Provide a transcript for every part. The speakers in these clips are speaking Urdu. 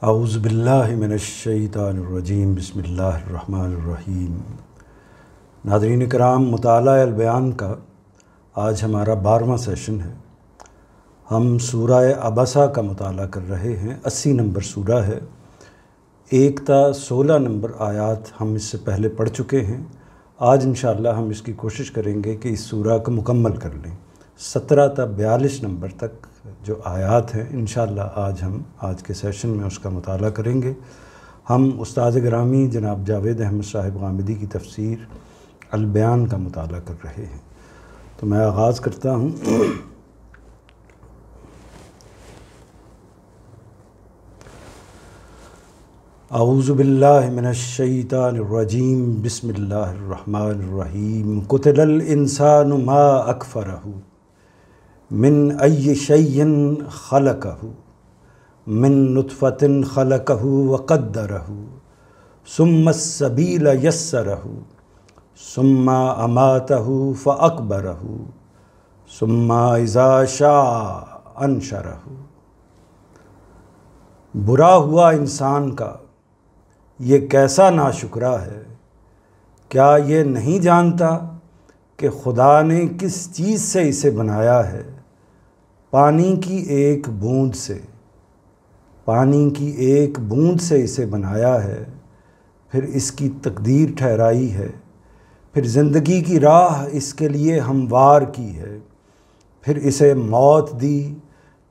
اعوذ باللہ من الشیطان الرجیم بسم اللہ الرحمن الرحیم۔ ناظرین کرام، مطالعہ البیان کا آج ہمارا 12واں سیشن ہے۔ ہم سورہ عبسہ کا مطالعہ کر رہے ہیں۔ 80 نمبر سورہ ہے، 1 تا 16 نمبر آیات ہم اس سے پہلے پڑھ چکے ہیں۔ آج انشاءاللہ ہم اس کی کوشش کریں گے کہ اس سورہ کو مکمل کر لیں۔ 17 تا 42 نمبر تک جو آیات ہیں انشاءاللہ آج کے سیشن میں اس کا مطالعہ کریں گے۔ ہم استاد گرامی جناب جاوید احمد صاحب غامدی کی تفسیر البیان کا مطالعہ کر رہے ہیں۔ تو میں آغاز کرتا ہوں۔ اعوذ باللہ من الشیطان الرجیم بسم اللہ الرحمن الرحیم۔ قتل الانسان ما اکفرہ من ای شیء خلقہ من نطفۃ خلقہ وقدرہ ثم السبیل یسرہ ثم اماتہ فاقبرہ ثم اذا شاء انشرہ۔ برا ہوا انسان کا یہ کیسا ناشکرا ہے، کیا یہ نہیں جانتا کہ خدا نے کس چیز سے اسے بنایا ہے؟ پانی کی ایک بوند سے اسے بنایا ہے، پھر اس کی تقدیر ٹھہرائی ہے، پھر زندگی کی راہ اس کے لیے ہموار کی ہے، پھر اسے موت دی،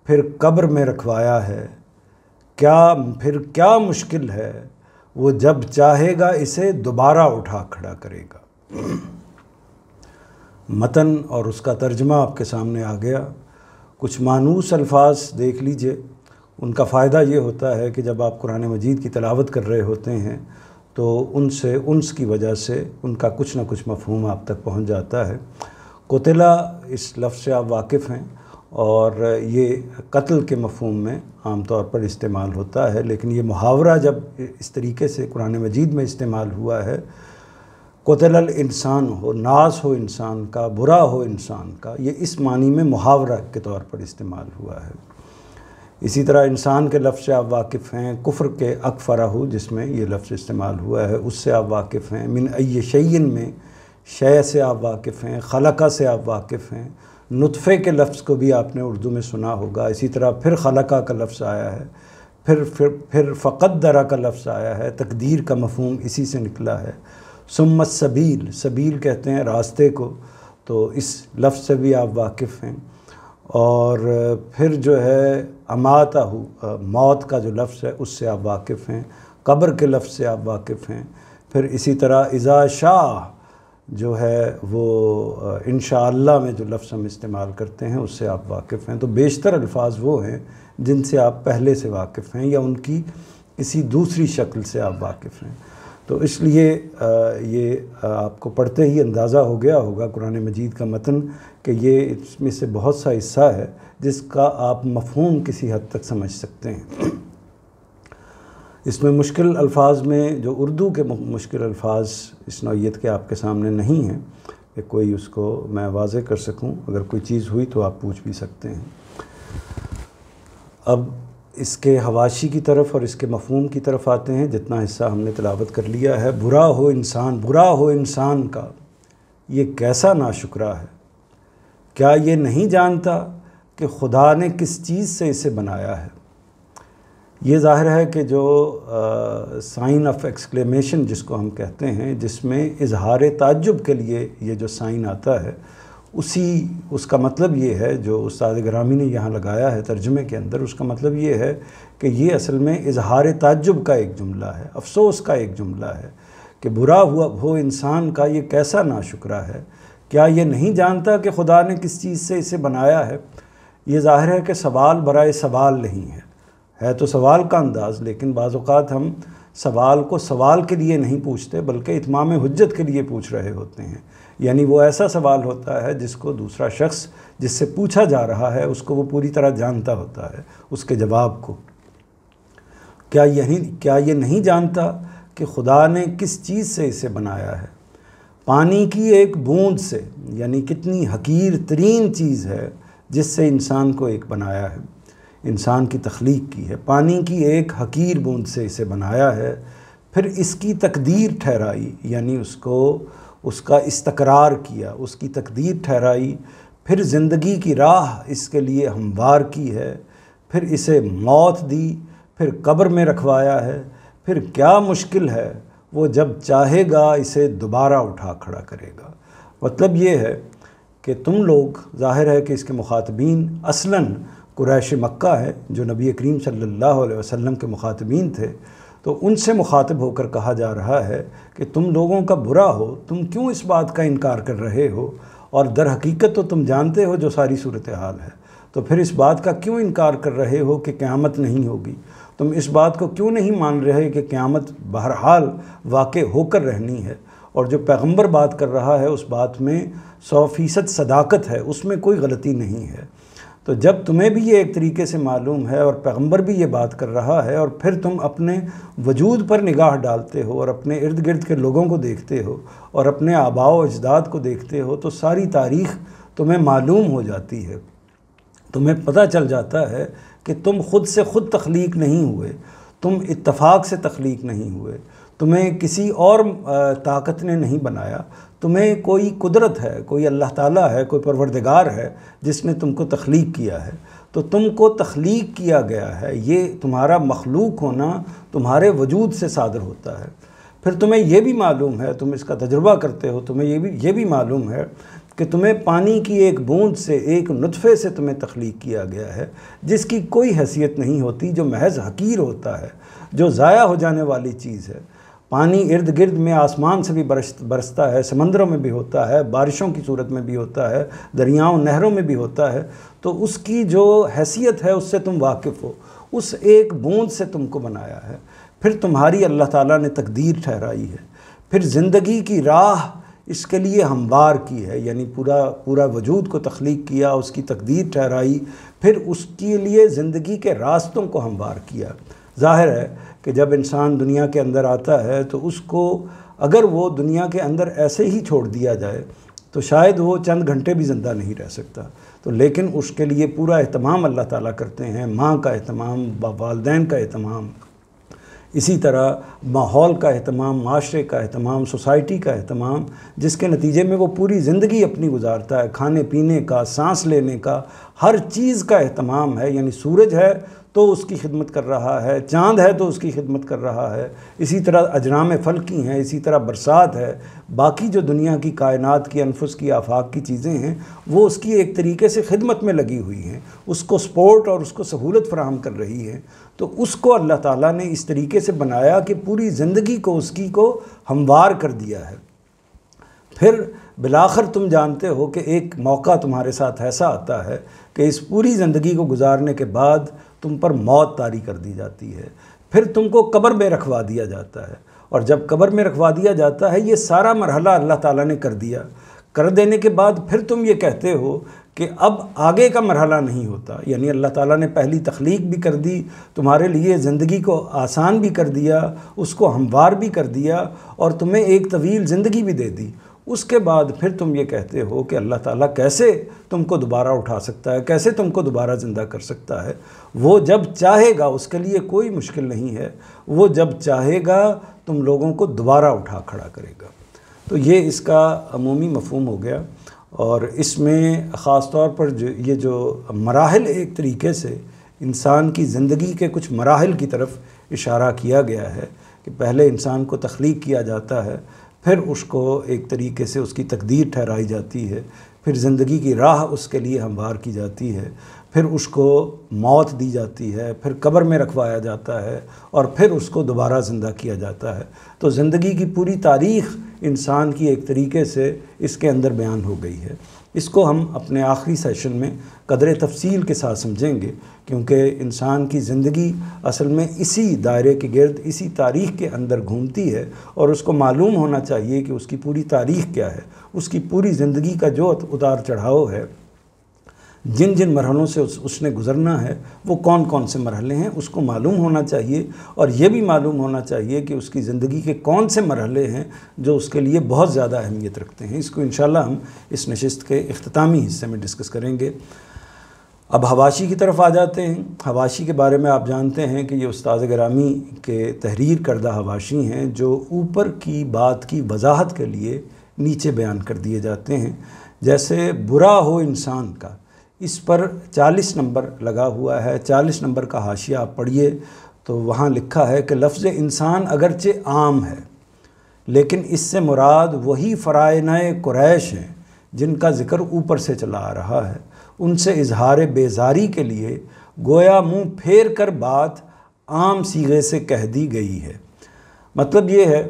پھر قبر میں رکھوایا ہے۔ پھر کیا مشکل ہے، وہ جب چاہے گا اسے دوبارہ اٹھا کھڑا کرے گا۔ متن اور اس کا ترجمہ آپ کے سامنے آ گیا۔ کچھ مانوس الفاظ دیکھ لیجئے، ان کا فائدہ یہ ہوتا ہے کہ جب آپ قرآن مجید کی تلاوت کر رہے ہوتے ہیں تو انس کی وجہ سے ان کا کچھ نہ کچھ مفہوم آپ تک پہنچ جاتا ہے۔ قتلہ اس لفظ سے آپ واقف ہیں اور یہ قتل کے مفہوم میں عام طور پر استعمال ہوتا ہے، لیکن یہ محاورہ جب اس طریقے سے قرآن مجید میں استعمال ہوا ہے، قتل الانسان ہو، ناس ہو انسان کا، برا ہو انسان کا، یہ اس معنی میں محاورہ کے طور پر استعمال ہوا ہے۔ اسی طرح انسان کے لفظ سے آپ واقف ہیں، کفر کے اکفرہ جس میں یہ لفظ استعمال ہوا ہے اس سے آپ واقف ہیں، من ای شیء میں شے سے آپ واقف ہیں، خلقہ سے آپ واقف ہیں، نطفے کے لفظ کو بھی آپ نے اردو میں سنا ہوگا۔ اسی طرح پھر خلقہ کا لفظ آیا ہے، پھر فقدرہ کا لفظ آیا ہے، تقدیر کا مفہوم اسی سے نکلا ہے۔ ثم السبیل، سبیل کہتے ہیں راستے کو، تو اس لفظ سے بھی آپ واقف ہیں۔ اور پھر جو ہے اماتہ، موت کا جو لفظ ہے اس سے آپ واقف ہیں، قبر کے لفظ سے آپ واقف ہیں۔ پھر اسی طرح اذا شاء جو ہے وہ انشاءاللہ میں جو لفظ ہم استعمال کرتے ہیں اس سے آپ واقف ہیں۔ تو بیشتر الفاظ وہ ہیں جن سے آپ پہلے سے واقف ہیں یا ان کی کسی دوسری شکل سے آپ واقف ہیں۔ تو اس لیے یہ آپ کو پڑھتے ہی اندازہ ہو گیا ہوگا قرآن مجید کا متن کہ یہ اس میں سے بہت سا حصہ ہے جس کا آپ مفہوم کسی حد تک سمجھ سکتے ہیں۔ اس میں مشکل الفاظ میں جو اردو کے مشکل الفاظ اس نوعیت کے آپ کے سامنے نہیں ہیں کہ کوئی اس کو میں واضح کر سکوں، اگر کوئی چیز ہوئی تو آپ پوچھ بھی سکتے ہیں۔ اب اس کے حواشی کی طرف اور اس کے مفہوم کی طرف آتے ہیں، جتنا حصہ ہم نے تلاوت کر لیا ہے۔ برا ہو انسان کا یہ کیسا ناشکرا ہے، کیا یہ نہیں جانتا کہ خدا نے کس چیز سے اسے بنایا ہے؟ یہ ظاہر ہے کہ جو سائن آف ایکسکلیمیشن جس کو ہم کہتے ہیں، جس میں اظہار تعجب کے لیے یہ جو سائن آتا ہے، اس کا مطلب یہ ہے جو استاد گرامی نے یہاں لگایا ہے ترجمے کے اندر، اس کا مطلب یہ ہے کہ یہ اصل میں اظہار تعجب کا ایک جملہ ہے، افسوس کا ایک جملہ ہے کہ برا ہو انسان کا یہ کیسا ناشکرا ہے، کیا یہ نہیں جانتا کہ خدا نے کس چیز سے اسے بنایا ہے؟ یہ ظاہر ہے کہ سوال برائے سوال نہیں ہے تو سوال کا انداز، لیکن بعض اوقات ہم سوال کو سوال کے لیے نہیں پوچھتے بلکہ اتمام حجت کے لیے پوچھ رہے ہوتے ہیں۔ یعنی وہ ایسا سوال ہوتا ہے جس کو دوسرا شخص جس سے پوچھا جا رہا ہے اس کو وہ پوری طرح جانتا ہوتا ہے، اس کے جواب کو۔ کیا یہ نہیں جانتا کہ خدا نے کس چیز سے اسے بنایا ہے؟ پانی کی ایک بوند سے، یعنی کتنی حقیر ترین چیز ہے جس سے انسان کو ایک بنایا ہے۔ انسان کی تخلیق کی ہے، پانی کی ایک حقیر بوند سے اسے بنایا ہے، پھر اس کی تقدیر ٹھہرائی، یعنی اس کا استقرار کیا، اس کی تقدیر ٹھہرائی، پھر زندگی کی راہ اس کے لیے ہموار کی ہے، پھر اسے موت دی، پھر قبر میں رکھوایا ہے، پھر کیا مشکل ہے، وہ جب چاہے گا اسے دوبارہ اٹھا کھڑا کرے گا۔ مطلب یہ ہے کہ تم لوگ، ظاہر ہے کہ اس کے مخاطبین اصلاً قریش مکہ ہے جو نبی کریم صلی اللہ علیہ وسلم کے مخاطبین تھے، تو ان سے مخاطب ہو کر کہا جا رہا ہے کہ تم لوگوں کا برا ہو، تم کیوں اس بات کا انکار کر رہے ہو، اور در حقیقت تو تم جانتے ہو جو ساری صورتحال ہے، تو پھر اس بات کا کیوں انکار کر رہے ہو کہ قیامت نہیں ہوگی؟ تم اس بات کو کیوں نہیں مان رہے کہ قیامت بہرحال واقع ہو کر رہنی ہے، اور جو پیغمبر بات کر رہا ہے اس بات میں 100% صداقت ہے، اس میں کوئی غلطی نہیں ہے۔ تو جب تمہیں بھی یہ ایک طریقے سے معلوم ہے اور پیغمبر بھی یہ بات کر رہا ہے، اور پھر تم اپنے وجود پر نگاہ ڈالتے ہو اور اپنے ارد گرد کے لوگوں کو دیکھتے ہو اور اپنے آباء و اجداد کو دیکھتے ہو، تو ساری تاریخ تمہیں معلوم ہو جاتی ہے، تمہیں پتہ چل جاتا ہے کہ تم خود سے خود تخلیق نہیں ہوئے، تم اتفاق سے تخلیق نہیں ہوئے، تمہیں کسی اور طاقت نے نہیں بنایا، تمہیں کوئی قدرت ہے، کوئی اللہ تعالیٰ ہے، کوئی پروردگار ہے جس نے تم کو تخلیق کیا ہے۔ تو تم کو تخلیق کیا گیا ہے، یہ تمہارا مخلوق ہونا تمہارے وجود سے صادر ہوتا ہے۔ پھر تمہیں یہ بھی معلوم ہے، تم اس کا تجربہ کرتے ہو، تمہیں یہ بھی معلوم ہے کہ تمہیں پانی کی ایک بوند سے، ایک نطفے سے تمہیں تخلیق کیا گیا ہے، جس کی کوئی حیثیت نہیں ہوتی، جو محض حقیر ہوتا ہے، جو ضائع ہو جانے والی چیز ہے۔ پانی ارد گرد میں آسمان سے بھی برستا ہے، سمندروں میں بھی ہوتا ہے، بارشوں کی صورت میں بھی ہوتا ہے، دریاؤں نہروں میں بھی ہوتا ہے، تو اس کی جو حیثیت ہے اس سے تم واقف ہو، اس ایک بوند سے تم کو بنایا ہے۔ پھر تمہاری اللہ تعالیٰ نے تقدیر ٹھہرائی ہے، پھر زندگی کی راہ اس کے لیے ہموار کی ہے، یعنی پورا وجود کو تخلیق کیا، اس کی تقدیر ٹھہرائی، پھر اس کے لیے زندگی کے راستوں کو ہموار کیا۔ ظاہر ہے کہ جب انسان دنیا کے اندر آتا ہے تو اس کو اگر وہ دنیا کے اندر ایسے ہی چھوڑ دیا جائے تو شاید وہ چند گھنٹے بھی زندہ نہیں رہ سکتا، تو لیکن اس کے لیے پورا اہتمام اللہ تعالیٰ کرتے ہیں، ماں کا اہتمام، والدین کا اہتمام، اسی طرح ماحول کا اہتمام، معاشرے کا اہتمام، سوسائٹی کا اہتمام، جس کے نتیجے میں وہ پوری زندگی اپنی گزارتا ہے، کھانے پینے کا، سانس لینے کا، ہر چیز کا اہتمام ہے۔ یعنی سورج ہے تو اس کی خدمت کر رہا ہے، چاند ہے تو اس کی خدمت کر رہا ہے، اسی طرح اجرام فلکی ہیں، اسی طرح برسات ہے، باقی جو دنیا کی کائنات کی انفس کی آفاق کی چیزیں ہیں وہ اس کی ایک طریقے سے خدمت میں لگی ہوئی ہیں، اس کو سپورٹ اور اس کو سہولت فراہم کر رہی ہے۔ تو اس کو اللہ تعالیٰ نے اس طریقے سے بنایا کہ پوری زندگی کو اس کی کو ہموار کر دیا ہے۔ پھر بالآخر تم جانتے ہو کہ ایک موقع تمہارے ساتھ ایسا آتا ہے کہ اس پوری زندگی کو گزارنے کے بعد تم پر موت طاری کر دی جاتی ہے، پھر تم کو قبر میں رکھوا دیا جاتا ہے، اور جب قبر میں رکھوا دیا جاتا ہے یہ سارا مرحلہ اللہ تعالیٰ نے کر دیا، کر دینے کے بعد پھر تم یہ کہتے ہو کہ اب آگے کا مرحلہ نہیں ہوتا، یعنی اللہ تعالیٰ نے پہلی تخلیق بھی کر دی، تمہارے لیے زندگی کو آسان بھی کر دیا، اس کو ہموار بھی کر دیا، اور تمہیں ایک طویل زندگی بھی دے دی۔ اس کے بعد پھر تم یہ کہتے ہو کہ اللہ تعالیٰ کیسے تم کو دوبارہ اٹھا سکتا ہے، کیسے تم کو دوبارہ زندہ کر سکتا ہے؟ وہ جب چاہے گا، اس کے لیے کوئی مشکل نہیں ہے، وہ جب چاہے گا تم لوگوں کو دوبارہ اٹھا کھڑا کرے گا۔ تو یہ اس کا عمومی مفہوم ہو گیا، اور اس میں خاص طور پر یہ جو مراحل ایک طریقے سے انسان کی زندگی کے کچھ مراحل کی طرف اشارہ کیا گیا ہے کہ پہلے انسان کو تخلیق کیا جاتا ہے، پھر اس کو ایک طریقے سے اس کی تقدیر ٹھہرائی جاتی ہے، پھر زندگی کی راہ اس کے لیے ہموار کی جاتی ہے، پھر اس کو موت دی جاتی ہے، پھر قبر میں رکھوایا جاتا ہے، اور پھر اس کو دوبارہ زندہ کیا جاتا ہے۔ تو زندگی کی پوری تاریخ انسان کی ایک طریقے سے اس کے اندر بیان ہو گئی ہے۔ اس کو ہم اپنے آخری سیشن میں قدر تفصیل کے ساتھ سمجھیں گے، کیونکہ انسان کی زندگی اصل میں اسی دائرے کے گرد، اسی تاریخ کے اندر گھومتی ہے، اور اس کو معلوم ہونا چاہیے کہ اس کی پوری تاریخ کیا ہے، اس کی پوری زندگی کا جو اتار چڑھاؤ ہے، جن جن مرحلوں سے اس نے گزرنا ہے، وہ کون کون سے مرحلے ہیں، اس کو معلوم ہونا چاہیے، اور یہ بھی معلوم ہونا چاہیے کہ اس کی زندگی کے کون سے مرحلے ہیں جو اس کے لیے بہت زیادہ اہمیت رکھتے ہیں۔ اس کو انشاءاللہ ہم اس نشست کے اختتامی حصے میں ڈسکس کریں گے۔ اب حواشی کی طرف آ جاتے ہیں۔ حواشی کے بارے میں آپ جانتے ہیں کہ یہ استاد گرامی کے تحریر کردہ حواشی ہیں جو اوپر کی بات کی وضاحت کے لیے نیچے بیان کر دیے جاتے ہیں۔ جیسے برا ہو انسان کا، اس پر 40 نمبر لگا ہوا ہے۔ 40 نمبر کا حاشیہ آپ پڑھیے تو وہاں لکھا ہے کہ لفظ انسان اگرچہ عام ہے لیکن اس سے مراد وہی فرائض قریش ہیں جن کا ذکر اوپر سے چلا آ رہا ہے۔ ان سے اظہار بیزاری کے لیے گویا منہ پھیر کر بات عام صیغے سے کہہ دی گئی ہے۔ مطلب یہ ہے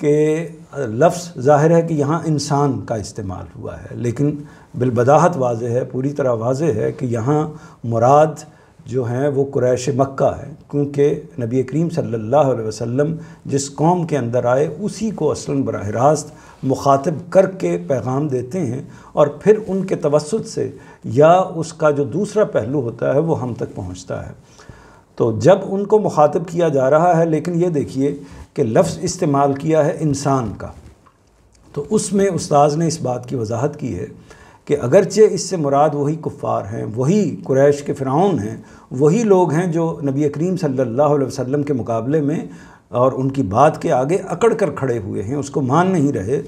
کہ لفظ ظاہر ہے کہ یہاں انسان کا استعمال ہوا ہے، لیکن بالبداہت واضح ہے، پوری طرح واضح ہے کہ یہاں مراد جو ہیں وہ قریش مکہ ہے، کیونکہ نبی کریم صلی اللہ علیہ وسلم جس قوم کے اندر آئے اسی کو اصلاً براہ راست مخاطب کر کے پیغام دیتے ہیں، اور پھر ان کے توسط سے یا اس کا جو دوسرا پہلو ہوتا ہے وہ ہم تک پہنچتا ہے۔ تو جب ان کو مخاطب کیا جا رہا ہے، لیکن یہ دیکھیے کہ لفظ استعمال کیا ہے انسان کا، تو اس میں استاذ نے اس بات کی وضاحت کی ہے کہ اگرچہ اس سے مراد وہی کفار ہیں، وہی قریش کے فرعون ہیں، وہی لوگ ہیں جو نبی کریم صلی اللہ علیہ وسلم کے مقابلے میں اور ان کی بات کے آگے اکڑ کر کھڑے ہوئے ہیں، اس کو مان نہیں رہے،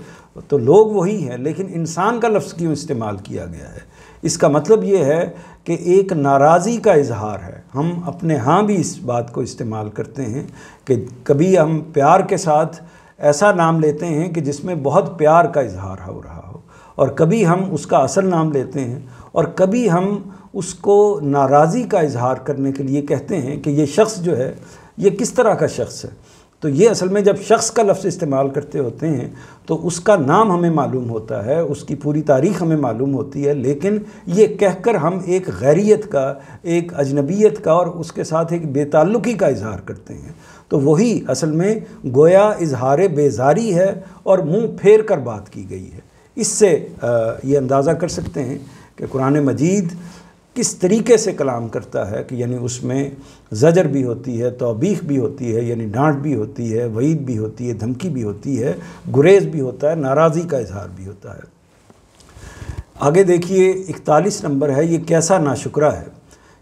تو لوگ وہی ہیں، لیکن انسان کا لفظ کیوں استعمال کیا گیا ہے؟ اس کا مطلب یہ ہے کہ ایک ناراضی کا اظہار ہے۔ ہم اپنے ہاں بھی اس بات کو استعمال کرتے ہیں کہ کبھی ہم پیار کے ساتھ ایسا نام لیتے ہیں کہ جس میں بہت پیار کا اظہار ہو رہا ہو، اور کبھی ہم اس کا اصل نام لیتے ہیں، اور کبھی ہم اس کو ناراضی کا اظہار کرنے کے لیے کہتے ہیں کہ یہ شخص جو ہے یہ کس طرح کا شخص ہے۔ تو یہ اصل میں جب شخص کا لفظ استعمال کرتے ہوتے ہیں تو اس کا نام ہمیں معلوم ہوتا ہے، اس کی پوری تاریخ ہمیں معلوم ہوتی ہے، لیکن یہ کہہ کر ہم ایک غیریت کا، ایک اجنبیت کا اور اس کے ساتھ ایک بے تعلقی کا اظہار کرتے ہیں۔ تو وہی اصل میں گویا اظہار بیزاری ہے اور منہ پھیر کر بات کی گئی ہے۔ اس سے یہ اندازہ کر سکتے ہیں کہ قرآن مجید کس طریقے سے کلام کرتا ہے، کہ یعنی اس میں زجر بھی ہوتی ہے، توبیخ بھی ہوتی ہے، یعنی ڈانٹ بھی ہوتی ہے، وعید بھی ہوتی ہے، دھمکی بھی ہوتی ہے، گریز بھی ہوتا ہے، ناراضی کا اظہار بھی ہوتا ہے۔ آگے دیکھیے 41 نمبر ہے، یہ کیسا ناشکرہ ہے۔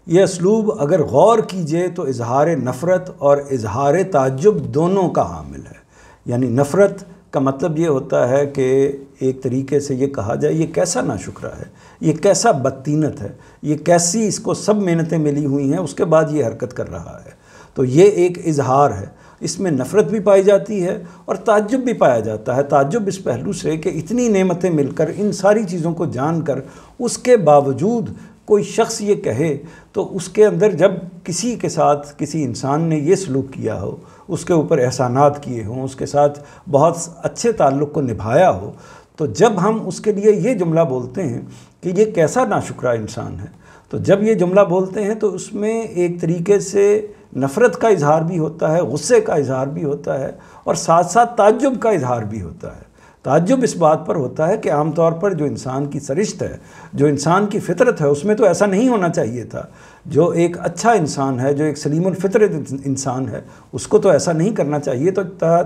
یہ اسلوب اگر غور کیجئے تو اظہار نفرت اور اظہار تعجب دونوں کا حامل ہے۔ یعنی نفرت کا مطلب یہ ہوتا ہے کہ ایک طریقے سے یہ کہا جائے یہ کیسا ناشکرہ ہے، یہ کیسا بدتینت ہے، یہ کیسی اس کو سب محنتیں ملی ہوئی ہیں اس کے بعد یہ حرکت کر رہا ہے۔ تو یہ ایک اظہار ہے، اس میں نفرت بھی پائی جاتی ہے اور تعجب بھی پایا جاتا ہے۔ تعجب اس پہلو سے کہ اتنی نعمتیں مل کر، ان ساری چیزوں کو جان کر، اس کے باوجود کوئی شخص یہ کہے تو اس کے اندر جب کسی کے ساتھ کسی انسان نے یہ سلوک کیا ہو، اس کے اوپر احسانات کیے ہوں، اس کے ساتھ بہت اچھے تعلق کو نبھایا ہو، تو جب ہم اس کے لیے یہ جملہ بولتے ہیں کہ یہ کیسا ناشکرہ انسان ہے، تو جب یہ جملہ بولتے ہیں تو اس میں ایک طریقے سے نفرت کا اظہار بھی ہوتا ہے، غصے کا اظہار بھی ہوتا ہے، اور ساتھ ساتھ تعجب کا اظہار بھی ہوتا ہے۔ تعجب اس بات پر ہوتا ہے کہ عام طور پر جو انسان کی سرشت ہے، جو انسان کی فطرت ہے، اس میں تو ایسا نہیں ہونا چاہیے تھا۔ جو ایک اچھا انسان ہے، جو ایک سلیم الفطرت انسان ہے، اس کو تو ایسا نہیں کرنا چاہیے۔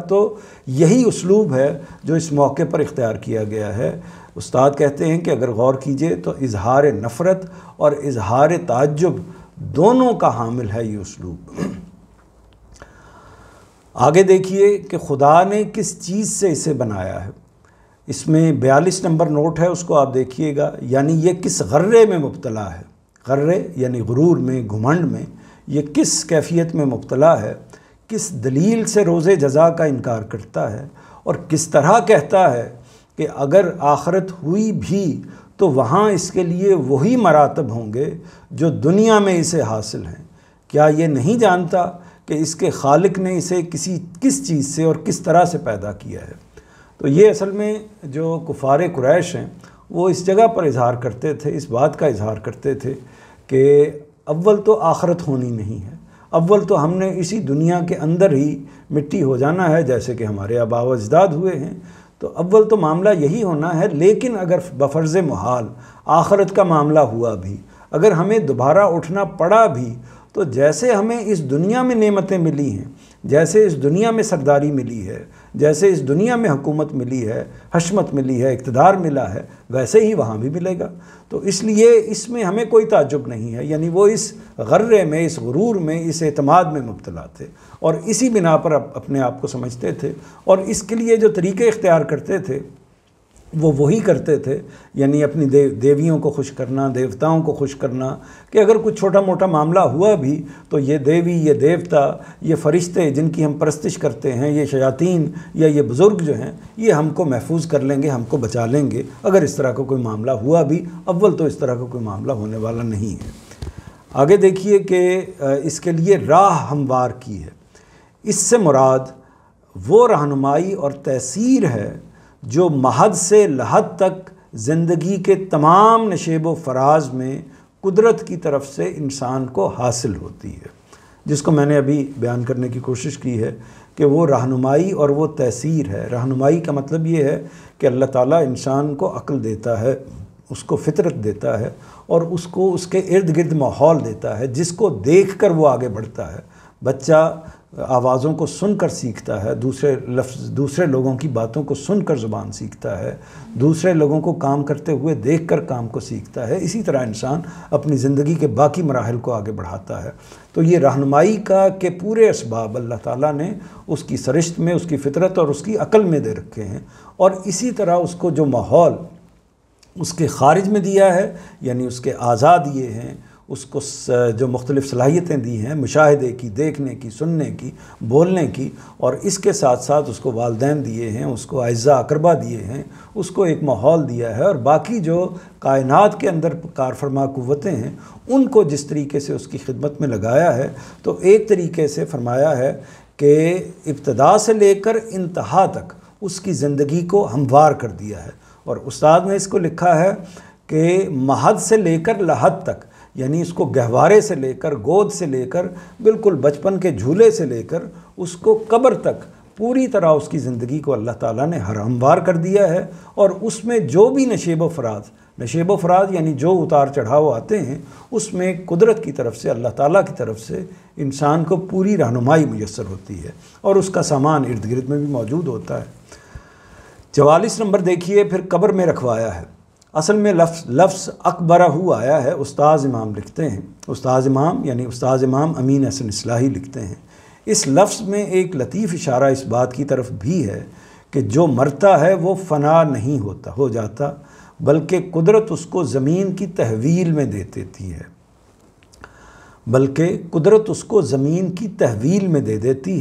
تو یہی اسلوب ہے جو اس موقع پر اختیار کیا گیا ہے۔ استاد کہتے ہیں کہ اگر غور کیجئے تو اظہار نفرت اور اظہار تعجب دونوں کا حامل ہے یہ اسلوب۔ آگے دیکھیے کہ خدا نے کس چیز سے اسے بنایا ہے۔ اس میں 42 نمبر نوٹ ہے، اس کو آپ دیکھیے گا۔ یعنی یہ کس غرے میں مبتلا ہے، غرے یعنی غرور میں، گھمنڈ میں، یہ کس کیفیت میں مبتلا ہے، کس دلیل سے روز جزا کا انکار کرتا ہے، اور کس طرح کہتا ہے کہ اگر آخرت ہوئی بھی تو وہاں اس کے لیے وہی مراتب ہوں گے جو دنیا میں اسے حاصل ہیں۔ کیا یہ نہیں جانتا کہ اس کے خالق نے اسے کس چیز سے اور کس طرح سے پیدا کیا ہے؟ تو یہ اصل میں جو کفار قریش ہیں وہ اس جگہ پر اظہار کرتے تھے، اس بات کا اظہار کرتے تھے کہ اول تو آخرت ہونی نہیں ہے، اول تو ہم نے اسی دنیا کے اندر ہی مٹی ہو جانا ہے جیسے کہ ہمارے آباء و اجداد ہوئے ہیں، تو اول تو معاملہ یہی ہونا ہے۔ لیکن اگر بفرض محال آخرت کا معاملہ ہوا بھی، اگر ہمیں دوبارہ اٹھنا پڑا بھی، تو جیسے ہمیں اس دنیا میں نعمتیں ملی ہیں، جیسے اس دنیا میں سرداری ملی ہے، جیسے اس دنیا میں حکومت ملی ہے، حشمت ملی ہے، اقتدار ملا ہے، ویسے ہی وہاں بھی ملے گا۔ تو اس لیے اس میں ہمیں کوئی تعجب نہیں ہے، یعنی وہ اس غرے میں، اس غرور میں، اس اعتماد میں مبتلا تھے اور اسی بنا پر اپنے آپ کو سمجھتے تھے، اور اس کے لیے جو طریقے اختیار کرتے تھے وہ وہی کرتے تھے، یعنی اپنی دیویوں کو خوش کرنا، دیوتاؤں کو خوش کرنا، کہ اگر کچھ چھوٹا موٹا معاملہ ہوا بھی تو یہ دیوی، یہ دیوتا، یہ فرشتے جن کی ہم پرستش کرتے ہیں، یہ شیاطین یا یہ بزرگ جو ہیں، یہ ہم کو محفوظ کر لیں گے، ہم کو بچا لیں گے۔ اگر اس طرح کا کوئی معاملہ ہوا بھی، اول تو اس طرح کا کوئی معاملہ ہونے والا نہیں ہے۔ آگے دیکھیے کہ اس کے لیے راہ ہموار کی ہے۔ اس سے مراد وہ رہنمائی اور تیسیر ہے جو محض سے لحد تک زندگی کے تمام نشیب و فراز میں قدرت کی طرف سے انسان کو حاصل ہوتی ہے، جس کو میں نے ابھی بیان کرنے کی کوشش کی ہے کہ وہ رہنمائی اور وہ تیسیر ہے۔ رہنمائی کا مطلب یہ ہے کہ اللہ تعالیٰ انسان کو عقل دیتا ہے، اس کو فطرت دیتا ہے اور اس کو اس کے ارد گرد ماحول دیتا ہے جس کو دیکھ کر وہ آگے بڑھتا ہے۔ بچہ آوازوں کو سن کر سیکھتا ہے، دوسرے لوگوں کی باتوں کو سن کر زبان سیکھتا ہے، دوسرے لوگوں کو کام کرتے ہوئے دیکھ کر کام کو سیکھتا ہے۔ اسی طرح انسان اپنی زندگی کے باقی مراحل کو آگے بڑھاتا ہے۔ تو یہ رہنمائی کا کہ پورے اسباب اللہ تعالیٰ نے اس کی سرشت میں، اس کی فطرت اور اس کی عقل میں دے رکھے ہیں، اور اسی طرح اس کو جو ماحول اس کے خارج میں دیا ہے، یعنی اس کے اعضاء دیے ہیں، اس کو جو مختلف صلاحیتیں دی ہیں مشاہدے کی، دیکھنے کی، سننے کی، بولنے کی، اور اس کے ساتھ ساتھ اس کو والدین دیے ہیں، اس کو اعزاء اقربا دیے ہیں، اس کو ایک ماحول دیا ہے، اور باقی جو کائنات کے اندر کار فرما قوتیں ہیں ان کو جس طریقے سے اس کی خدمت میں لگایا ہے، تو ایک طریقے سے فرمایا ہے کہ ابتدا سے لے کر انتہا تک اس کی زندگی کو ہموار کر دیا ہے۔ اور استاد نے اس کو لکھا ہے کہ محض سے لے کر لحد تک، یعنی اس کو گہوارے سے لے کر، گود سے لے کر، بالکل بچپن کے جھولے سے لے کر اس کو قبر تک پوری طرح اس کی زندگی کو اللہ تعالیٰ نے ہموار کر دیا ہے، اور اس میں جو بھی نشیب و فراز یعنی جو اتار چڑھاؤ آتے ہیں، اس میں قدرت کی طرف سے، اللہ تعالیٰ کی طرف سے انسان کو پوری رہنمائی میسر ہوتی ہے، اور اس کا سامان ارد گرد میں بھی موجود ہوتا ہے۔ 44 نمبر دیکھیے، پھر قبر میں رکھوایا ہے۔ اصل میں لفظ اکبرہ آیا ہے، استاذ امام لکھتے ہیں، استاذ امام امین حسن اصلاحی لکھتے ہیں۔ اس لفظ میں ایک لطیف اشارہ اس بات کی طرف بھی ہے کہ جو مرتا ہے وہ فنا نہیں ہو جاتا، بلکہ قدرت اس کو زمین کی تحویل میں دے دیتی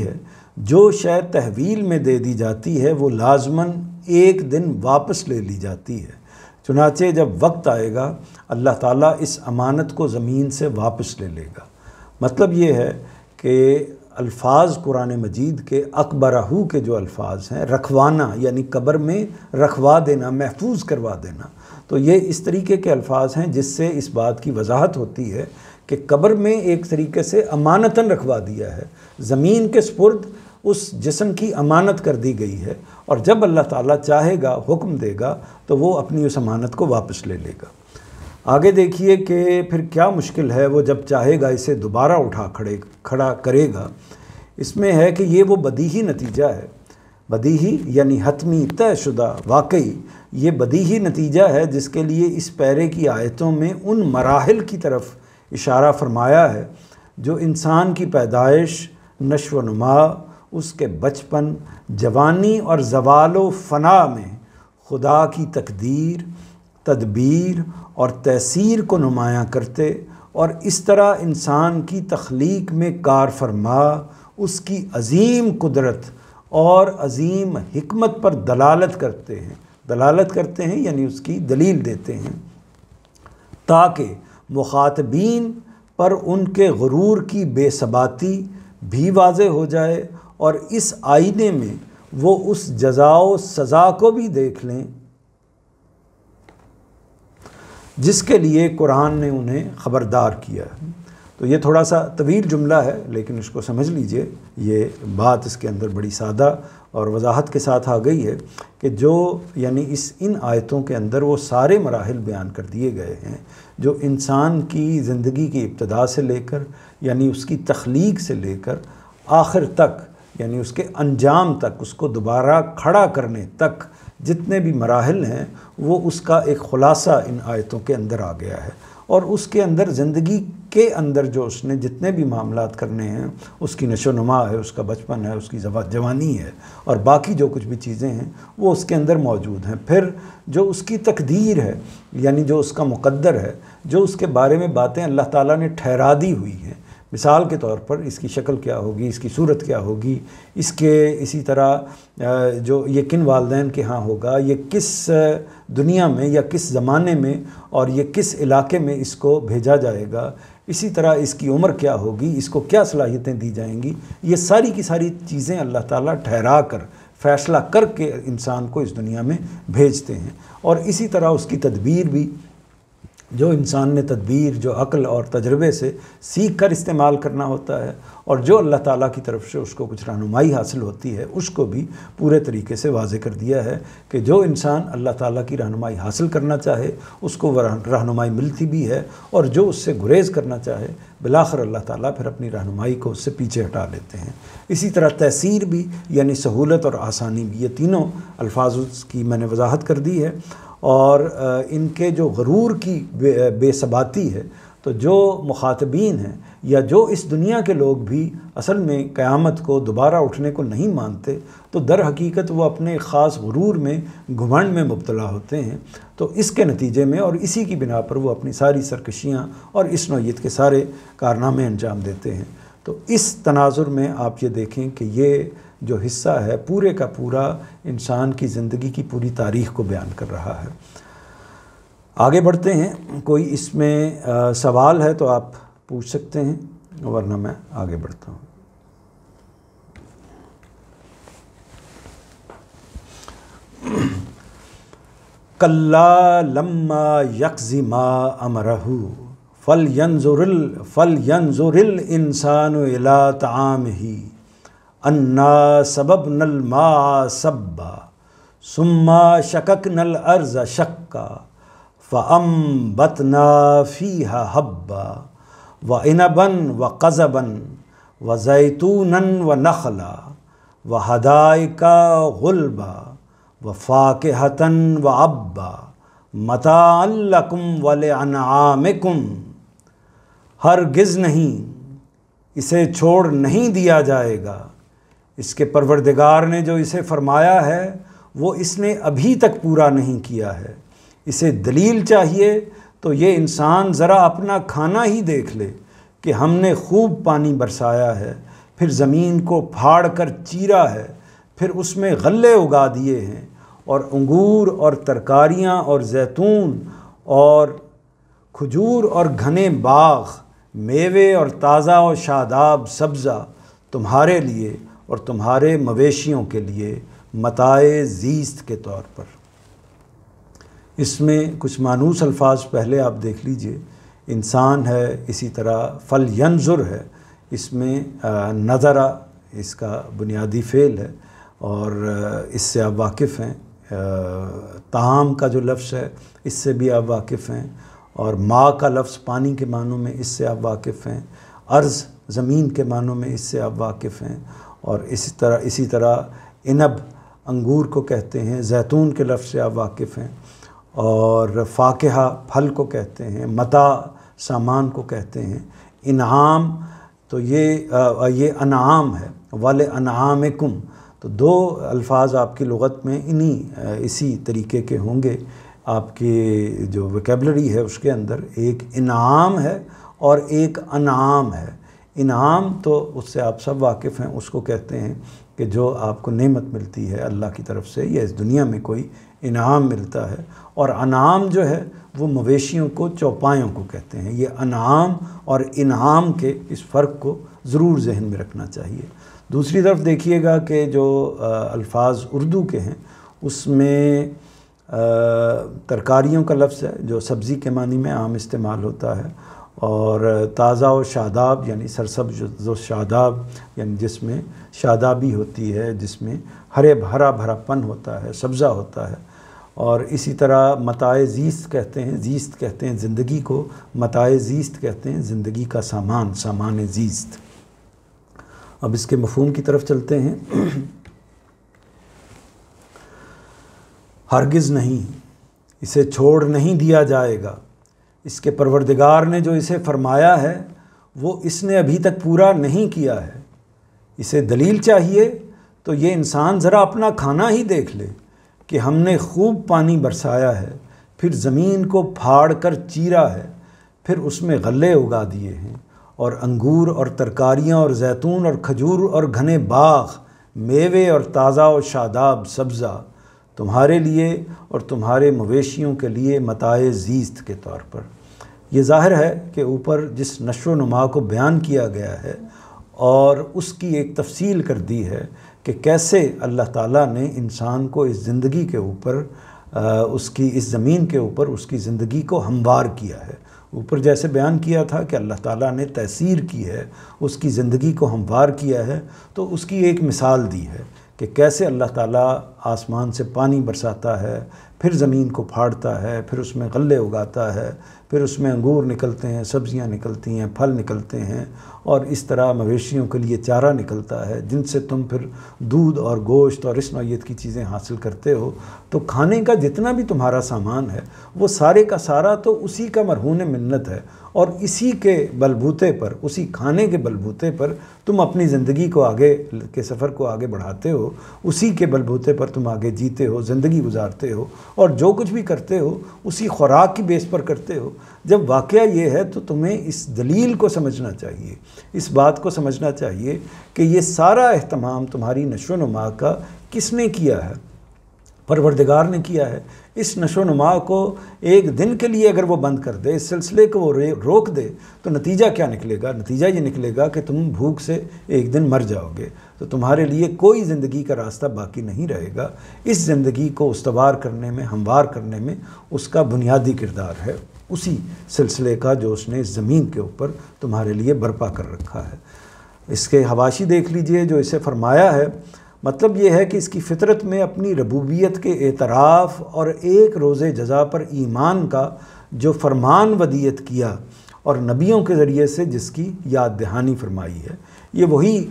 ہے، جو شے تحویل میں دے دی جاتی ہے وہ لازماً ایک دن واپس لے لی جاتی ہے۔ چنانچہ جب وقت آئے گا اللہ تعالیٰ اس امانت کو زمین سے واپس لے لے گا۔ مطلب یہ ہے کہ الفاظ قرآن مجید کے اکبرہ کے جو الفاظ ہیں، رکھوانا یعنی قبر میں رکھوا دینا، محفوظ کروا دینا، تو یہ اس طریقے کے الفاظ ہیں جس سے اس بات کی وضاحت ہوتی ہے کہ قبر میں ایک طریقے سے امانتاً رکھوا دیا ہے، زمین کے سپرد اس جسم کی امانت کر دی گئی ہے، اور جب اللہ تعالیٰ چاہے گا، حکم دے گا، تو وہ اپنی اس امانت کو واپس لے لے گا۔ آگے دیکھیے کہ پھر کیا مشکل ہے، وہ جب چاہے گا اسے دوبارہ کھڑا کرے گا۔ اس میں ہے کہ یہ وہ بدیہی نتیجہ ہے، بدیہی یعنی حتمی، طے شدہ، واقعی یہ بدیہی نتیجہ ہے جس کے لیے اس پیرے کی آیتوں میں ان مراحل کی طرف اشارہ فرمایا ہے جو انسان کی پیدائش، نشو و نما، اس کے بچپن، جوانی اور زوال و فنا میں خدا کی تقدیر، تدبیر اور تیسیر کو نمایاں کرتے، اور اس طرح انسان کی تخلیق میں کار فرما اس کی عظیم قدرت اور عظیم حکمت پر دلالت کرتے ہیں یعنی اس کی دلیل دیتے ہیں، تاکہ مخاطبین پر ان کے غرور کی بے ثباتی بھی واضح ہو جائے، اور اس آئینے میں وہ اس جزا و سزا کو بھی دیکھ لیں جس کے لیے قرآن نے انہیں خبردار کیا ہے۔ تو یہ تھوڑا سا طویل جملہ ہے، لیکن اس کو سمجھ لیجئے، یہ بات اس کے اندر بڑی سادہ اور وضاحت کے ساتھ آ گئی ہے کہ جو یعنی ان آیتوں کے اندر وہ سارے مراحل بیان کر دیے گئے ہیں جو انسان کی زندگی کی ابتدا سے لے کر، یعنی اس کی تخلیق سے لے کر آخر تک یعنی اس کے انجام تک، اس کو دوبارہ کھڑا کرنے تک جتنے بھی مراحل ہیں وہ اس کا ایک خلاصہ ان آیتوں کے اندر آ گیا ہے۔ اور اس کے اندر زندگی کے اندر جو اس نے جتنے بھی معاملات کرنے ہیں، اس کی نشو و نما ہے، اس کا بچپن ہے، اس کی جوانی ہے، اور باقی جو کچھ بھی چیزیں ہیں وہ اس کے اندر موجود ہیں۔ پھر جو اس کی تقدیر ہے، یعنی جو اس کا مقدر ہے، جو اس کے بارے میں باتیں اللہ تعالیٰ نے ٹھہرا دی ہوئی ہیں، مثال کے طور پر اس کی شکل کیا ہوگی، اس کی صورت کیا ہوگی، اس کے اسی طرح جو یہ کن والدین کے ہاں ہوگا، یہ کس دنیا میں یا کس زمانے میں اور یہ کس علاقے میں اس کو بھیجا جائے گا، اسی طرح اس کی عمر کیا ہوگی، اس کو کیا صلاحیتیں دی جائیں گی، یہ ساری کی ساری چیزیں اللہ تعالیٰ ٹھہرا کر فیصلہ کر کے انسان کو اس دنیا میں بھیجتے ہیں۔ اور اسی طرح اس کی تدبیر بھی، جو انسان نے تدبیر جو عقل اور تجربے سے سیکھ کر استعمال کرنا ہوتا ہے، اور جو اللہ تعالیٰ کی طرف سے اس کو کچھ رہنمائی حاصل ہوتی ہے، اس کو بھی پورے طریقے سے واضح کر دیا ہے کہ جو انسان اللہ تعالیٰ کی رہنمائی حاصل کرنا چاہے اس کو وہ رہنمائی ملتی بھی ہے، اور جو اس سے گریز کرنا چاہے بالآخر اللہ تعالیٰ پھر اپنی رہنمائی کو اس سے پیچھے ہٹا لیتے ہیں۔ اسی طرح تیسیر بھی، یعنی سہولت اور آسانی بھی، یہ تینوں الفاظ کی میں نے وضاحت کر دی ہے۔ اور ان کے جو غرور کی بے ثباتی ہے، تو جو مخاطبین ہیں یا جو اس دنیا کے لوگ بھی اصل میں قیامت کو دوبارہ اٹھنے کو نہیں مانتے، تو در حقیقت وہ اپنے خاص غرور میں، گھمنڈ میں مبتلا ہوتے ہیں۔ تو اس کے نتیجے میں اور اسی کی بنا پر وہ اپنی ساری سرکشیاں اور اس نوعیت کے سارے کارنامے انجام دیتے ہیں۔ تو اس تناظر میں آپ یہ دیکھیں کہ یہ جو حصہ ہے پورے کا پورا انسان کی زندگی کی پوری تاریخ کو بیان کر رہا ہے۔ آگے بڑھتے ہیں، کوئی اس میں سوال ہے تو آپ پوچھ سکتے ہیں، ورنہ میں آگے بڑھتا ہوں۔ کَلَّا لَمَّا يَقْضِ مَا أَمَرَهُ فَلْيَنظُرِ الْإِنسَانُ إِلَىٰ طَعَامِهِ أَنَّا صَبَبْنَا الْمَاءَ صَبًّا ثُمَّ شَقَقْنَا الْأَرْضَ شَقًّا فَأَنبَتْنَا فِيهَا حَبًّا وَعِنَبًا وَقَضْبًا وَزَيْتُونًا وَنَخْلًا وَحَدَائِقَ غُلْبًا وَفَاكِهَةً وَأَبًّا مَتَاعًا لَكُمْ وَلِأَنْعَامِكُمْ۔ ہرگز نہیں، اسے چھوڑ نہیں دیا جائے گا۔ اس کے پروردگار نے جو اسے فرمایا ہے وہ اس نے ابھی تک پورا نہیں کیا ہے۔ اسے دلیل چاہیے تو یہ انسان ذرا اپنا کھانا ہی دیکھ لے کہ ہم نے خوب پانی برسایا ہے، پھر زمین کو پھاڑ کر چیرا ہے، پھر اس میں غلے اگا دیے ہیں، اور انگور اور ترکاریاں اور زیتون اور کھجور اور گھنے باغ، میوے اور تازہ و شاداب سبزہ تمہارے لیے اور تمہارے مویشیوں کے لیے متاع زیست کے طور پر۔ اس میں کچھ مانوس الفاظ پہلے آپ دیکھ لیجئے۔ انسان ہے، اسی طرح فَلْيَنظُر ہے، اس میں نظرہ اس کا بنیادی فعل ہے، اور اس سے آپ واقف ہیں۔ طعام کا جو لفظ ہے اس سے بھی آپ واقف ہیں، اور ماء کا لفظ پانی کے معنوں میں اس سے آپ واقف ہیں، ارض زمین کے معنوں میں اس سے آپ واقف ہیں، اور اسی طرح عنب انگور کو کہتے ہیں، زیتون کے لفظ سے آپ واقف ہیں، اور فاکہہ پھل کو کہتے ہیں، متاع سامان کو کہتے ہیں، انعام تو یہ انعام ہے، وَلِأَنْعَامِكُمْ، تو دو الفاظ آپ کی لغت میں اسی طریقے کے ہوں گے۔ آپ کی جو ویکیبلری ہے اس کے اندر ایک انعام ہے اور ایک انعام ہے۔ انعام تو اس سے آپ سب واقف ہیں، اس کو کہتے ہیں کہ جو آپ کو نعمت ملتی ہے اللہ کی طرف سے یا اس دنیا میں کوئی انعام ملتا ہے، اور انعام جو ہے وہ مویشیوں کو، چوپایوں کو کہتے ہیں۔ یہ انعام اور انعام کے اس فرق کو ضرور ذہن میں رکھنا چاہیے۔ دوسری طرف دیکھیے گا کہ جو الفاظ اردو کے ہیں اس میں ترکاریوں کا لفظ ہے جو سبزی کے معنی میں عام استعمال ہوتا ہے، اور تازہ و شاداب یعنی سرسبز و شاداب، یعنی جس میں شادابی ہوتی ہے، جس میں ہرا بھرا پن ہوتا ہے، سبزہ ہوتا ہے، اور اسی طرح متاع زیست کہتے ہیں، زیست کہتے ہیں زندگی کو، متاع زیست کہتے ہیں زندگی کا سامان، سامان زیست۔ اب اس کے مفہوم کی طرف چلتے ہیں۔ ہرگز نہیں، اسے چھوڑ نہیں دیا جائے گا۔ اس کے پروردگار نے جو اسے فرمایا ہے وہ اس نے ابھی تک پورا نہیں کیا ہے۔ اسے دلیل چاہیے تو یہ انسان ذرا اپنا کھانا ہی دیکھ لے کہ ہم نے خوب پانی برسایا ہے، پھر زمین کو پھاڑ کر چیرا ہے، پھر اس میں غلے اگا دیے ہیں، اور انگور اور ترکاریاں اور زیتون اور کھجور اور گھنے باغ، میوے اور تازہ و شاداب سبزہ تمہارے لیے اور تمہارے مویشیوں کے لیے متاع زیست کے طور پر۔ یہ ظاہر ہے کہ اوپر جس نشو و نما کو بیان کیا گیا ہے اور اس کی ایک تفصیل کر دی ہے کہ کیسے اللہ تعالیٰ نے انسان کو اس زندگی کے اوپر اس زمین کے اوپر اس کی زندگی کو ہموار کیا ہے۔ اوپر جیسے بیان کیا تھا کہ اللہ تعالیٰ نے تیسیر کی ہے، اس کی زندگی کو ہموار کیا ہے، تو اس کی ایک مثال دی ہے کہ کیسے اللہ تعالیٰ آسمان سے پانی برساتا ہے، پھر زمین کو پھاڑتا ہے، پھر اس میں غلے اگاتا ہے، پھر اس میں انگور نکلتے ہیں، سبزیاں نکلتی ہیں، پھل نکلتے ہیں، اور اس طرح مویشیوں کے لیے چارہ نکلتا ہے جن سے تم پھر دودھ اور گوشت اور اس نوعیت کی چیزیں حاصل کرتے ہو۔ تو کھانے کا جتنا بھی تمہارا سامان ہے وہ سارے کا سارا تو اسی کا مرہون منت ہے، اور اسی کے بلبوتے پر، اسی کھانے کے بلبوتے پر تم اپنی زندگی کو آگے کے سفر کو آگے بڑھاتے ہو، اسی کے بلبوتے پر تم آگے جیتے ہو، زندگی گزارتے ہو، اور جو کچھ بھی کرتے ہو اسی خوراک کی بیس پر کرتے ہو۔ جب واقعہ یہ ہے تو تمہیں اس دلیل کو سمجھنا چاہیے، اس بات کو سمجھنا چاہیے کہ یہ سارا اہتمام تمہاری نشو و نما کا کس نے کیا ہے؟ پروردگار نے کیا ہے۔ اس نشو و نما کو ایک دن کے لیے اگر وہ بند کر دے، اس سلسلے کو وہ روک دے، تو نتیجہ کیا نکلے گا؟ نتیجہ یہ نکلے گا کہ تم بھوک سے ایک دن مر جاؤ گے، تو تمہارے لیے کوئی زندگی کا راستہ باقی نہیں رہے گا۔ اس زندگی کو استوار کرنے میں، ہموار کرنے میں اس کا بنیادی کردار ہے، اسی سلسلے کا جو اس نے اس زمین کے اوپر تمہارے لیے برپا کر رکھا ہے۔ اس کے حواشی دیکھ لیجئے جو اسے فرمایا ہے۔ مطلب یہ ہے کہ اس کی فطرت میں اپنی ربوبیت کے اعتراف اور ایک روز جزا پر ایمان کا جو فرمان ودیت کیا اور نبیوں کے ذریعے سے جس کی یاد دہانی فرمائی ہے، یہ وہی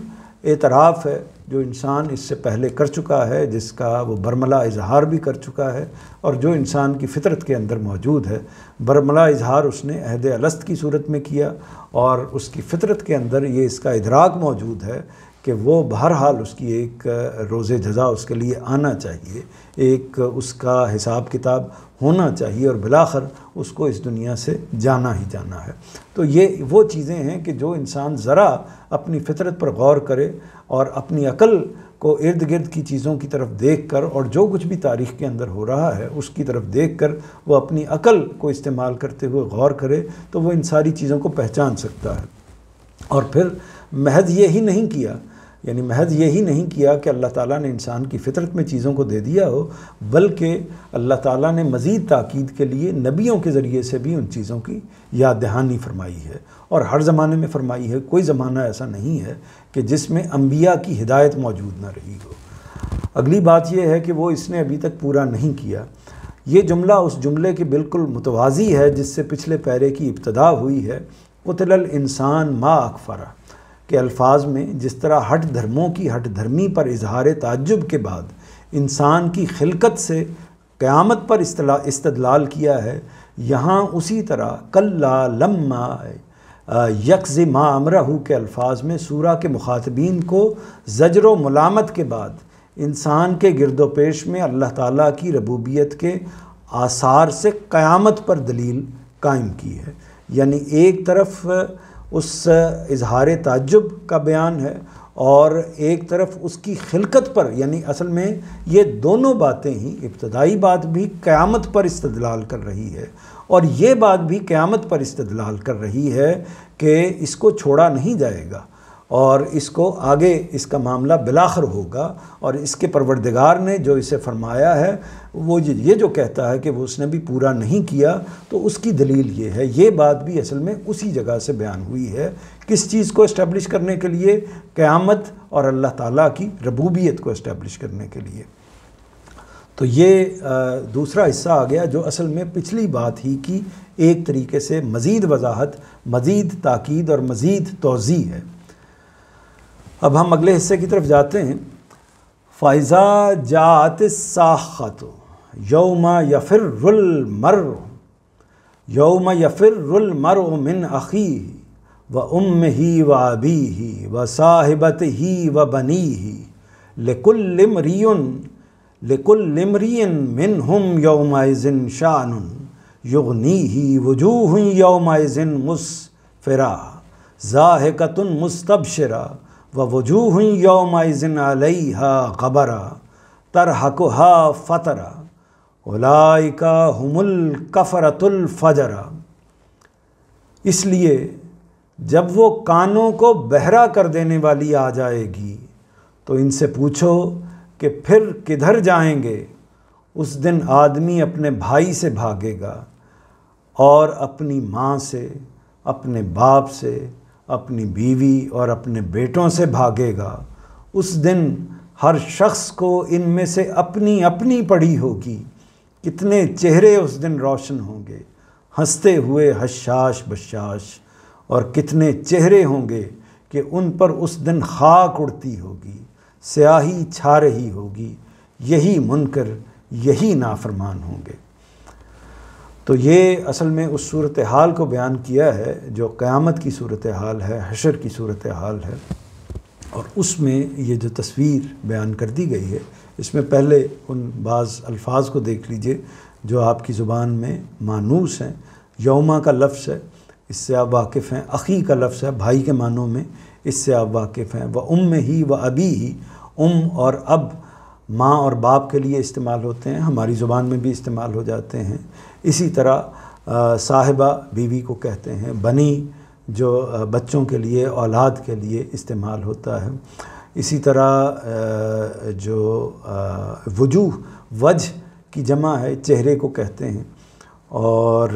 اعتراف ہے جو انسان اس سے پہلے کر چکا ہے، جس کا وہ برملا اظہار بھی کر چکا ہے، اور جو انسان کی فطرت کے اندر موجود ہے۔ برملا اظہار اس نے عہد الست کی صورت میں کیا، اور اس کی فطرت کے اندر یہ اس کا ادراک موجود ہے کہ وہ بہرحال اس کی ایک روز جزا اس کے لیے آنا چاہیے، ایک اس کا حساب کتاب ہونا چاہیے، اور بالآخر اس کو اس دنیا سے جانا ہی جانا ہے۔ تو یہ وہ چیزیں ہیں کہ جو انسان ذرا اپنی فطرت پر غور کرے اور اپنی عقل کو ارد گرد کی چیزوں کی طرف دیکھ کر، اور جو کچھ بھی تاریخ کے اندر ہو رہا ہے اس کی طرف دیکھ کر وہ اپنی عقل کو استعمال کرتے ہوئے غور کرے، تو وہ ان ساری چیزوں کو پہچان سکتا ہے۔ اور پھر محض یہی نہیں کیا، یعنی محض یہی نہیں کیا کہ اللہ تعالیٰ نے انسان کی فطرت میں چیزوں کو دے دیا ہو، بلکہ اللہ تعالیٰ نے مزید تاکید کے لیے نبیوں کے ذریعے سے بھی ان چیزوں کی یاد دہانی فرمائی ہے، اور ہر زمانے میں فرمائی ہے۔ کوئی زمانہ ایسا نہیں ہے کہ جس میں انبیاء کی ہدایت موجود نہ رہی ہو۔ اگلی بات یہ ہے کہ وہ اس نے ابھی تک پورا نہیں کیا۔ یہ جملہ اس جملے کے بالکل متوازی ہے جس سے پچھلے پیرے کی ابتدا ہوئی ہے، قتل الانسان ما اکفرہ، کے الفاظ میں جس طرح ہٹ دھرموں کی ہٹ دھرمی پر اظہار تعجب کے بعد انسان کی خلقت سے قیامت پر استدلال کیا ہے، یہاں اسی طرح کلا لما یکز ما امرہ کے الفاظ میں سورہ کے مخاطبین کو زجر و ملامت کے بعد انسان کے گرد و پیش میں اللہ تعالیٰ کی ربوبیت کے آثار سے قیامت پر دلیل قائم کی ہے۔ یعنی ایک طرف اس اظہار تعجب کا بیان ہے، اور ایک طرف اس کی خلقت پر، یعنی اصل میں یہ دونوں باتیں ہی، ابتدائی بات بھی قیامت پر استدلال کر رہی ہے، اور یہ بات بھی قیامت پر استدلال کر رہی ہے کہ اس کو چھوڑا نہیں جائے گا، اور اس کو آگے اس کا معاملہ بالآخر ہوگا، اور اس کے پروردگار نے جو اسے فرمایا ہے وہ یہ جو کہتا ہے کہ وہ اس نے بھی پورا نہیں کیا، تو اس کی دلیل یہ ہے۔ یہ بات بھی اصل میں اسی جگہ سے بیان ہوئی ہے، کس چیز کو اسٹیبلش کرنے کے لیے؟ قیامت اور اللہ تعالیٰ کی ربوبیت کو اسٹیبلش کرنے کے لیے۔ تو یہ دوسرا حصہ آ گیا جو اصل میں پچھلی بات ہی کی ایک طریقے سے مزید وضاحت، مزید تاکید اور مزید توضیح ہے۔ اب ہم اگلے حصے کی طرف جاتے ہیں۔ فَإِذَا جَاءَتِ السَّاخَّةُ يَوْمَ يَفِرُّ الْمَرْءُ مِنْ أَخِيهِ وَأُمِّهِ وَأَبِيهِ وَصَاحِبَتِهِ وَبَنِيهِ لِكُلِّ امْرِئٍ مِّنْهُمْ يَوْمَئِذٍ شَأْنٌ يُغْنِيهِ وُجُوهٌ يَوْمَئِذٍ مُسْفِرَةٌ ضَاحِكَةٌ مُسْتَبْشِرَةٌ وَوُجُوهٌ يَوْمَئِذٍ عَلَيْهَا غَبَرَةٌ تَرْهَقُهَا فَتَرَةٌ اولئک هم الکفرۃ الفجرہ۔ اس لیے جب وہ کانوں کو بہرا کر دینے والی آ جائے گی تو ان سے پوچھو کہ پھر کدھر جائیں گے۔ اس دن آدمی اپنے بھائی سے بھاگے گا اور اپنی ماں سے، اپنے باپ سے، اپنی بیوی اور اپنے بیٹوں سے بھاگے گا۔ اس دن ہر شخص کو ان میں سے اپنی اپنی پڑی ہوگی۔ کتنے چہرے اس دن روشن ہوں گے، ہنستے ہوئے حشاش بشاش، اور کتنے چہرے ہوں گے کہ ان پر اس دن خاک اڑتی ہوگی، سیاہی چھا رہی ہوگی۔ یہی منکر، یہی نافرمان ہوں گے۔ تو یہ اصل میں اس صورتحال کو بیان کیا ہے جو قیامت کی صورتحال ہے، حشر کی صورتحال ہے، اور اس میں یہ جو تصویر بیان کر دی گئی ہے، اس میں پہلے ان بعض الفاظ کو دیکھ لیجئے جو آپ کی زبان میں مانوس ہیں۔ یوما کا لفظ ہے، اس سے آپ واقف ہیں۔ اخی کا لفظ ہے، بھائی کے معنوں میں، اس سے آپ واقف ہیں۔ وَأُمِّهِ وَأَبِيهِ، اور اب ماں اور باپ کے لیے استعمال ہوتے ہیں، ہماری زبان میں بھی استعمال ہو جاتے ہیں۔ اسی طرح صاحبہ بیوی کو کہتے ہیں، بنی جو بچوں کے لیے، اولاد کے لیے استعمال ہوتا ہے۔ اسی طرح جو وجوہ، وجہ کی جمع ہے، چہرے کو کہتے ہیں۔ اور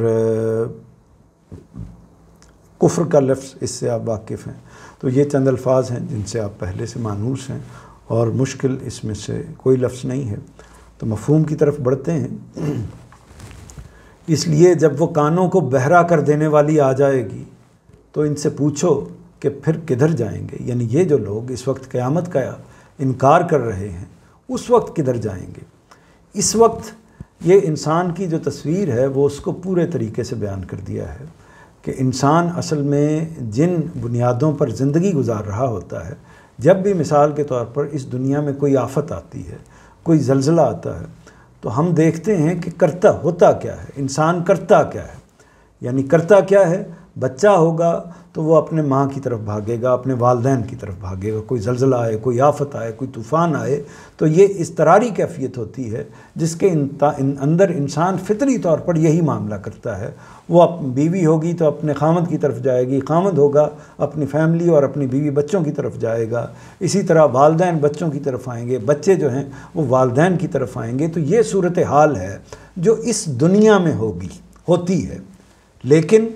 کفر کا لفظ، اس سے آپ واقف ہیں۔ تو یہ چند الفاظ ہیں جن سے آپ پہلے سے مانوس ہیں، اور مشکل اس میں سے کوئی لفظ نہیں ہے۔ تو مفہوم کی طرف بڑھتے ہیں۔ اس لیے جب وہ کانوں کو بہرا کر دینے والی آ جائے گی تو ان سے پوچھو کہ پھر کدھر جائیں گے، یعنی یہ جو لوگ اس وقت قیامت کا انکار کر رہے ہیں، اس وقت کدھر جائیں گے۔ اس وقت یہ انسان کی جو تصویر ہے وہ اس کو پورے طریقے سے بیان کر دیا ہے کہ انسان اصل میں جن بنیادوں پر زندگی گزار رہا ہوتا ہے، جب بھی مثال کے طور پر اس دنیا میں کوئی آفت آتی ہے، کوئی زلزلہ آتا ہے، تو ہم دیکھتے ہیں کہ کرتا ہوتا کیا ہے، انسان کرتا کیا ہے۔ یعنی کرتا کیا ہے، بچہ ہوگا تو وہ اپنے ماں کی طرف بھاگے گا، اپنے والدین کی طرف بھاگے گا۔ کوئی زلزلہ آئے، کوئی آفت آئے، کوئی طوفان آئے تو یہ اضطراری کیفیت ہوتی ہے جس کے اندر انسان فطری طور پر یہی معاملہ کرتا ہے۔ وہ بیوی ہوگی تو اپنے خامد کی طرف جائے گی، خامد ہوگا اپنی فیملی اور اپنی بیوی بچوں کی طرف جائے گا۔ اسی طرح والدین بچوں کی طرف آئیں گے، بچے جو ہیں وہ والدین کی طرف آئیں گے۔ تو یہ صورتحال ہے جو اس دنیا میں ہوتی ہے۔ لیکن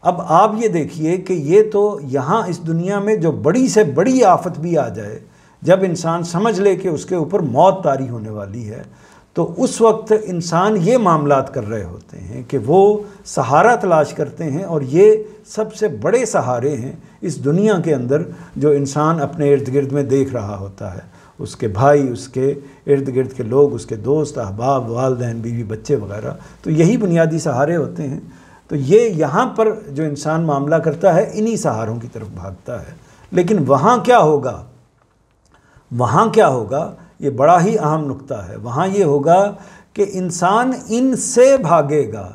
اب آپ یہ دیکھیے کہ یہ تو یہاں اس دنیا میں جو بڑی سے بڑی آفت بھی آ جائے، جب انسان سمجھ لے کہ اس کے اوپر موت طاری ہونے والی ہے، تو اس وقت انسان یہ معاملات کر رہے ہوتے ہیں کہ وہ سہارا تلاش کرتے ہیں، اور یہ سب سے بڑے سہارے ہیں اس دنیا کے اندر جو انسان اپنے ارد گرد میں دیکھ رہا ہوتا ہے۔ اس کے بھائی، اس کے ارد گرد کے لوگ، اس کے دوست احباب، والدین، بیوی بچے وغیرہ، تو یہی بنیادی سہارے ہوتے ہیں۔ تو یہ یہاں پر جو انسان معاملہ کرتا ہے انہی سہاروں کی طرف بھاگتا ہے۔ لیکن وہاں کیا ہوگا؟ وہاں کیا ہوگا؟ یہ بڑا ہی اہم نقطہ ہے۔ وہاں یہ ہوگا کہ انسان ان سے بھاگے گا،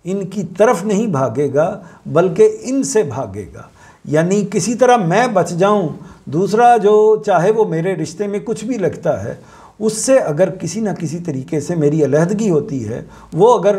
ان کی طرف نہیں بھاگے گا بلکہ ان سے بھاگے گا۔ یعنی کسی طرح میں بچ جاؤں، دوسرا جو چاہے وہ میرے رشتے میں کچھ بھی لگتا ہے، اس سے اگر کسی نہ کسی طریقے سے میری علیحدگی ہوتی ہے، وہ اگر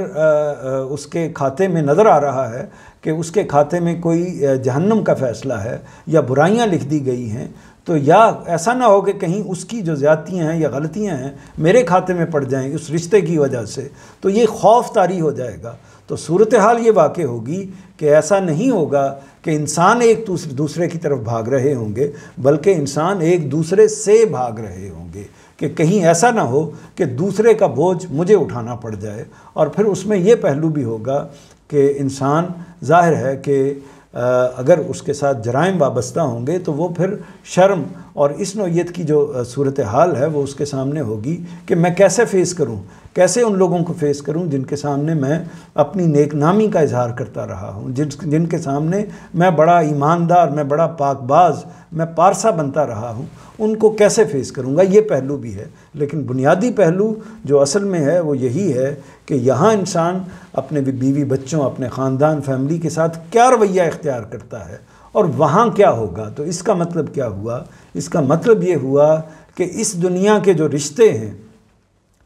اس کے کھاتے میں نظر آ رہا ہے کہ اس کے کھاتے میں کوئی جہنم کا فیصلہ ہے یا برائیاں لکھ دی گئی ہیں، تو یا ایسا نہ ہو کہ کہیں اس کی جو زیادتیاں ہیں یا غلطیاں ہیں میرے کھاتے میں پڑ جائیں اس رشتے کی وجہ سے، تو یہ خوف طاری ہو جائے گا۔ تو صورتحال یہ واقع ہوگی کہ ایسا نہیں ہوگا کہ انسان ایک دوسرے کی طرف بھاگ رہے ہوں گے، بلکہ انسان ایک دوسرے سے بھاگ رہے ہوں گے کہ کہیں ایسا نہ ہو کہ دوسرے کا بوجھ مجھے اٹھانا پڑ جائے۔ اور پھر اس میں یہ پہلو بھی ہوگا کہ انسان ظاہر ہے کہ اگر اس کے ساتھ جرائم وابستہ ہوں گے تو وہ پھر شرم اور اس نوعیت کی جو صورتحال ہے وہ اس کے سامنے ہوگی کہ میں کیسے فیس کروں، کیسے ان لوگوں کو فیس کروں جن کے سامنے میں اپنی نیک نامی کا اظہار کرتا رہا ہوں، جن کے سامنے میں بڑا ایماندار، میں بڑا پاک باز، میں پارسا بنتا رہا ہوں، ان کو کیسے فیس کروں گا۔ یہ پہلو بھی ہے، لیکن بنیادی پہلو جو اصل میں ہے وہ یہی ہے کہ یہاں انسان اپنے بیوی بچوں، اپنے خاندان، فیملی کے ساتھ کیا رویہ اختیار کرتا ہے اور وہاں کیا ہوگا۔ تو اس کا مطلب کیا ہوا؟ اس کا مطلب یہ ہوا کہ اس دنیا کے جو رشتے ہیں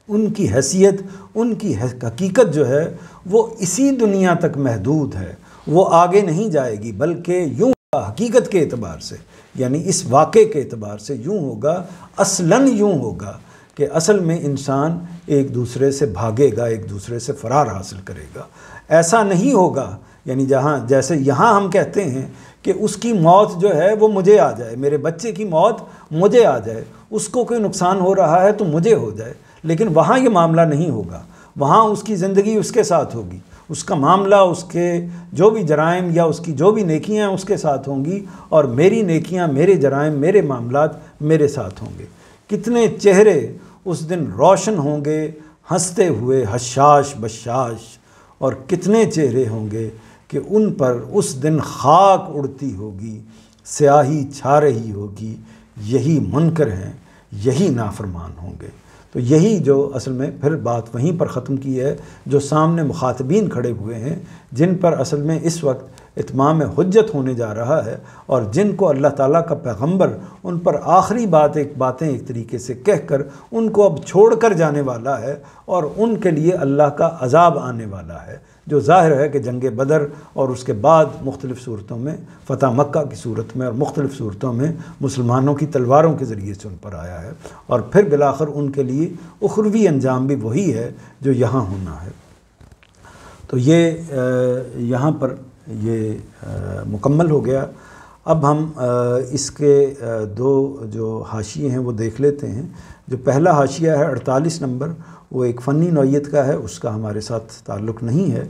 ان کی حیثیت، ان کی حقیقت جو ہے وہ اسی دنیا تک محدود ہے، وہ آگے نہیں جائے گی، بلکہ یوں حقیقت کے اعتبار سے، یعنی اس واقعے کے اعتبار سے یوں ہوگا، اصلاً یوں ہوگا کہ اصل میں انسان ایک دوسرے سے بھاگے گا، ایک دوسرے سے فرار حاصل کرے گا۔ ایسا نہیں ہوگا یعنی جیسے یہاں ہم کہتے ہیں کہ اس کی موت جو ہے وہ مجھے آ جائے، میرے بچے کی موت مجھے آ جائے، اس کو کوئی نقصان ہو رہا ہے تو مجھے ہو جائے، لیکن وہاں یہ معاملہ نہیں ہوگا۔ وہاں اس کی زندگی اس کے ساتھ ہوگی، اس کا معاملہ، اس کے جو بھی جرائم یا اس کی جو بھی نیکیاں اس کے ساتھ ہوں گی، اور میری نیکیاں، میرے جرائم، میرے معاملات میرے ساتھ ہوں گے۔ کتنے چہرے اس دن روشن ہوں گے ہنستے ہوئے، حشاش بشاش، اور کتنے چہرے ہوں گے کہ ان پر اس دن خاک اڑتی ہوگی، سیاہی چھا رہی ہوگی۔ یہی منکر ہیں، یہی نافرمان ہوں گے۔ تو یہی جو اصل میں پھر بات وہیں پر ختم کی ہے، جو سامنے مخاطبین کھڑے ہوئے ہیں، جن پر اصل میں اس وقت اتمام حجت ہونے جا رہا ہے، اور جن کو اللہ تعالیٰ کا پیغمبر ان پر آخری باتیں ایک طریقے سے کہہ کر ان کو اب چھوڑ کر جانے والا ہے، اور ان کے لیے اللہ کا عذاب آنے والا ہے، جو ظاہر ہے کہ جنگ بدر اور اس کے بعد مختلف صورتوں میں، فتح مکہ کی صورت میں اور مختلف صورتوں میں مسلمانوں کی تلواروں کے ذریعے سے ان پر آیا ہے، اور پھر بالآخر ان کے لیے اخروی انجام بھی وہی ہے جو یہاں ہونا ہے۔ تو یہ یہاں پر یہ مکمل ہو گیا۔ اب ہم اس کے دو جو حاشیے ہیں وہ دیکھ لیتے ہیں۔ جو پہلا حاشیہ ہے 48 نمبر، وہ ایک فنی نوعیت کا ہے، اس کا ہمارے ساتھ تعلق نہیں ہے۔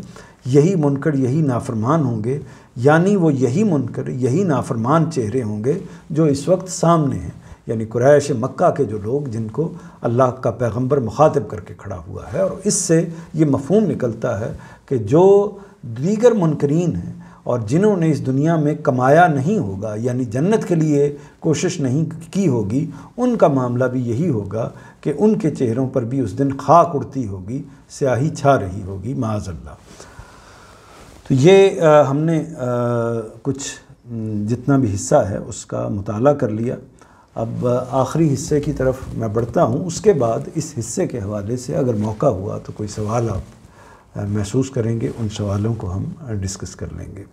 یہی منکر، یہی نافرمان ہوں گے، یعنی وہ یہی منکر، یہی نافرمان چہرے ہوں گے جو اس وقت سامنے ہیں، یعنی قریش مکہ کے جو لوگ جن کو اللہ کا پیغمبر مخاطب کر کے کھڑا ہوا ہے۔ اور اس سے یہ مفہوم نکلتا ہے کہ جو دیگر منکرین ہیں اور جنہوں نے اس دنیا میں کمایا نہیں ہوگا، یعنی جنت کے لیے کوشش نہیں کی ہوگی، ان کا معاملہ بھی یہی ہوگا کہ ان کے چہروں پر بھی اس دن خاک اڑتی ہوگی، سیاہی چھا رہی ہوگی، معاذ اللہ۔ تو یہ ہم نے کچھ جتنا بھی حصہ ہے اس کا مطالعہ کر لیا۔ اب آخری حصے کی طرف میں بڑھتا ہوں۔ اس کے بعد اس حصے کے حوالے سے اگر موقع ہوا تو کوئی سوال آپ محسوس کریں گے، ان سوالوں کو ہم ڈسکس کر لیں گے۔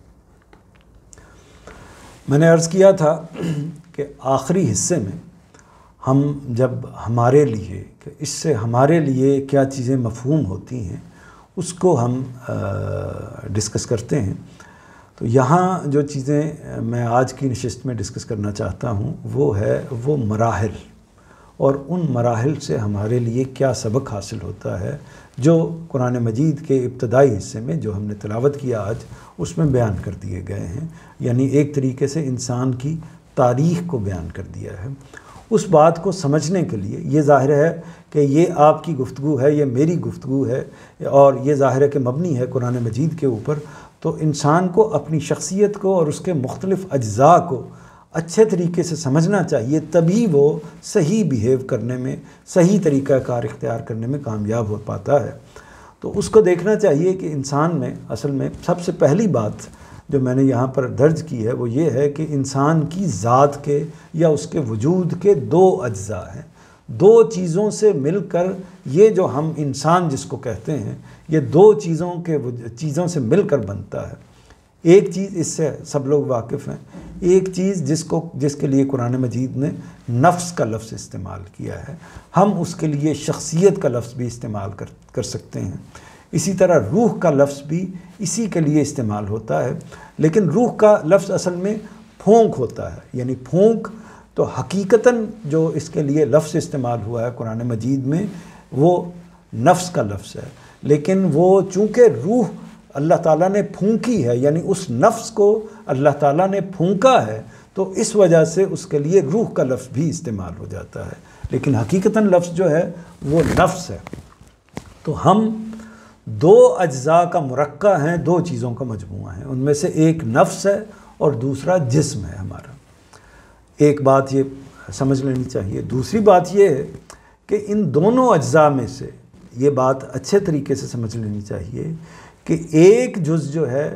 میں نے عرض کیا تھا کہ آخری حصے میں ہم جب ہمارے لیے، کہ اس سے ہمارے لیے کیا چیزیں مفہوم ہوتی ہیں، اس کو ہم ڈسکس کرتے ہیں۔ تو یہاں جو چیزیں میں آج کی نشست میں ڈسکس کرنا چاہتا ہوں وہ مراحل، اور ان مراحل سے ہمارے لیے کیا سبق حاصل ہوتا ہے، جو قرآن مجید کے ابتدائی حصے میں جو ہم نے تلاوت کیا آج، اس میں بیان کر دیے گئے ہیں۔ یعنی ایک طریقے سے انسان کی تاریخ کو بیان کر دیا ہے۔ اس بات کو سمجھنے کے لیے یہ ظاہر ہے کہ یہ آپ کی گفتگو ہے، یہ میری گفتگو ہے، اور یہ ظاہر ہے کہ مبنی ہے قرآن مجید کے اوپر۔ تو انسان کو اپنی شخصیت کو اور اس کے مختلف اجزاء کو اچھے طریقے سے سمجھنا چاہیے، تبھی وہ صحیح بیہیو کرنے میں، صحیح طریقہ کار اختیار کرنے میں کامیاب ہو پاتا ہے۔ تو اس کو دیکھنا چاہیے کہ انسان میں اصل میں سب سے پہلی بات جو میں نے یہاں پر درج کی ہے وہ یہ ہے کہ انسان کی ذات کے یا اس کے وجود کے دو اجزاء ہیں۔ دو چیزوں سے مل کر یہ جو ہم انسان جس کو کہتے ہیں، یہ دو چیزوں سے مل کر بنتا ہے۔ ایک چیز، اس سے سب لوگ واقف ہیں، ایک چیز جس کے لیے قرآن مجید نے نفس کا لفظ استعمال کیا ہے، ہم اس کے لیے شخصیت کا لفظ بھی استعمال کر سکتے ہیں۔ اسی طرح روح کا لفظ بھی اسی کے لیے استعمال ہوتا ہے، لیکن روح کا لفظ اصل میں پھونک ہوتا ہے، یعنی پھونک تو حقیقتاً جو اس کے لیے لفظ استعمال ہوا ہے قرآن مجید میں وہ نفس کا لفظ ہے، لیکن وہ چونکہ روح اللہ تعالیٰ نے پھونکی ہے، یعنی اس نفس کو اللہ تعالیٰ نے پھونکا ہے، تو اس وجہ سے اس کے لیے روح کا لفظ بھی استعمال ہو جاتا ہے، لیکن حقیقتاً لفظ جو ہے وہ نفس ہے۔ تو ہم دو اجزاء کا مرکب ہیں، دو چیزوں کا مجموعہ ہے، ان میں سے ایک نفس ہے اور دوسرا جسم ہے ہمارا۔ ایک بات یہ سمجھ لینی چاہیے۔ دوسری بات یہ ہے کہ ان دونوں اجزاء میں سے یہ بات اچھے طریقے سے سمجھ لینی چاہیے کہ ایک جز جو ہے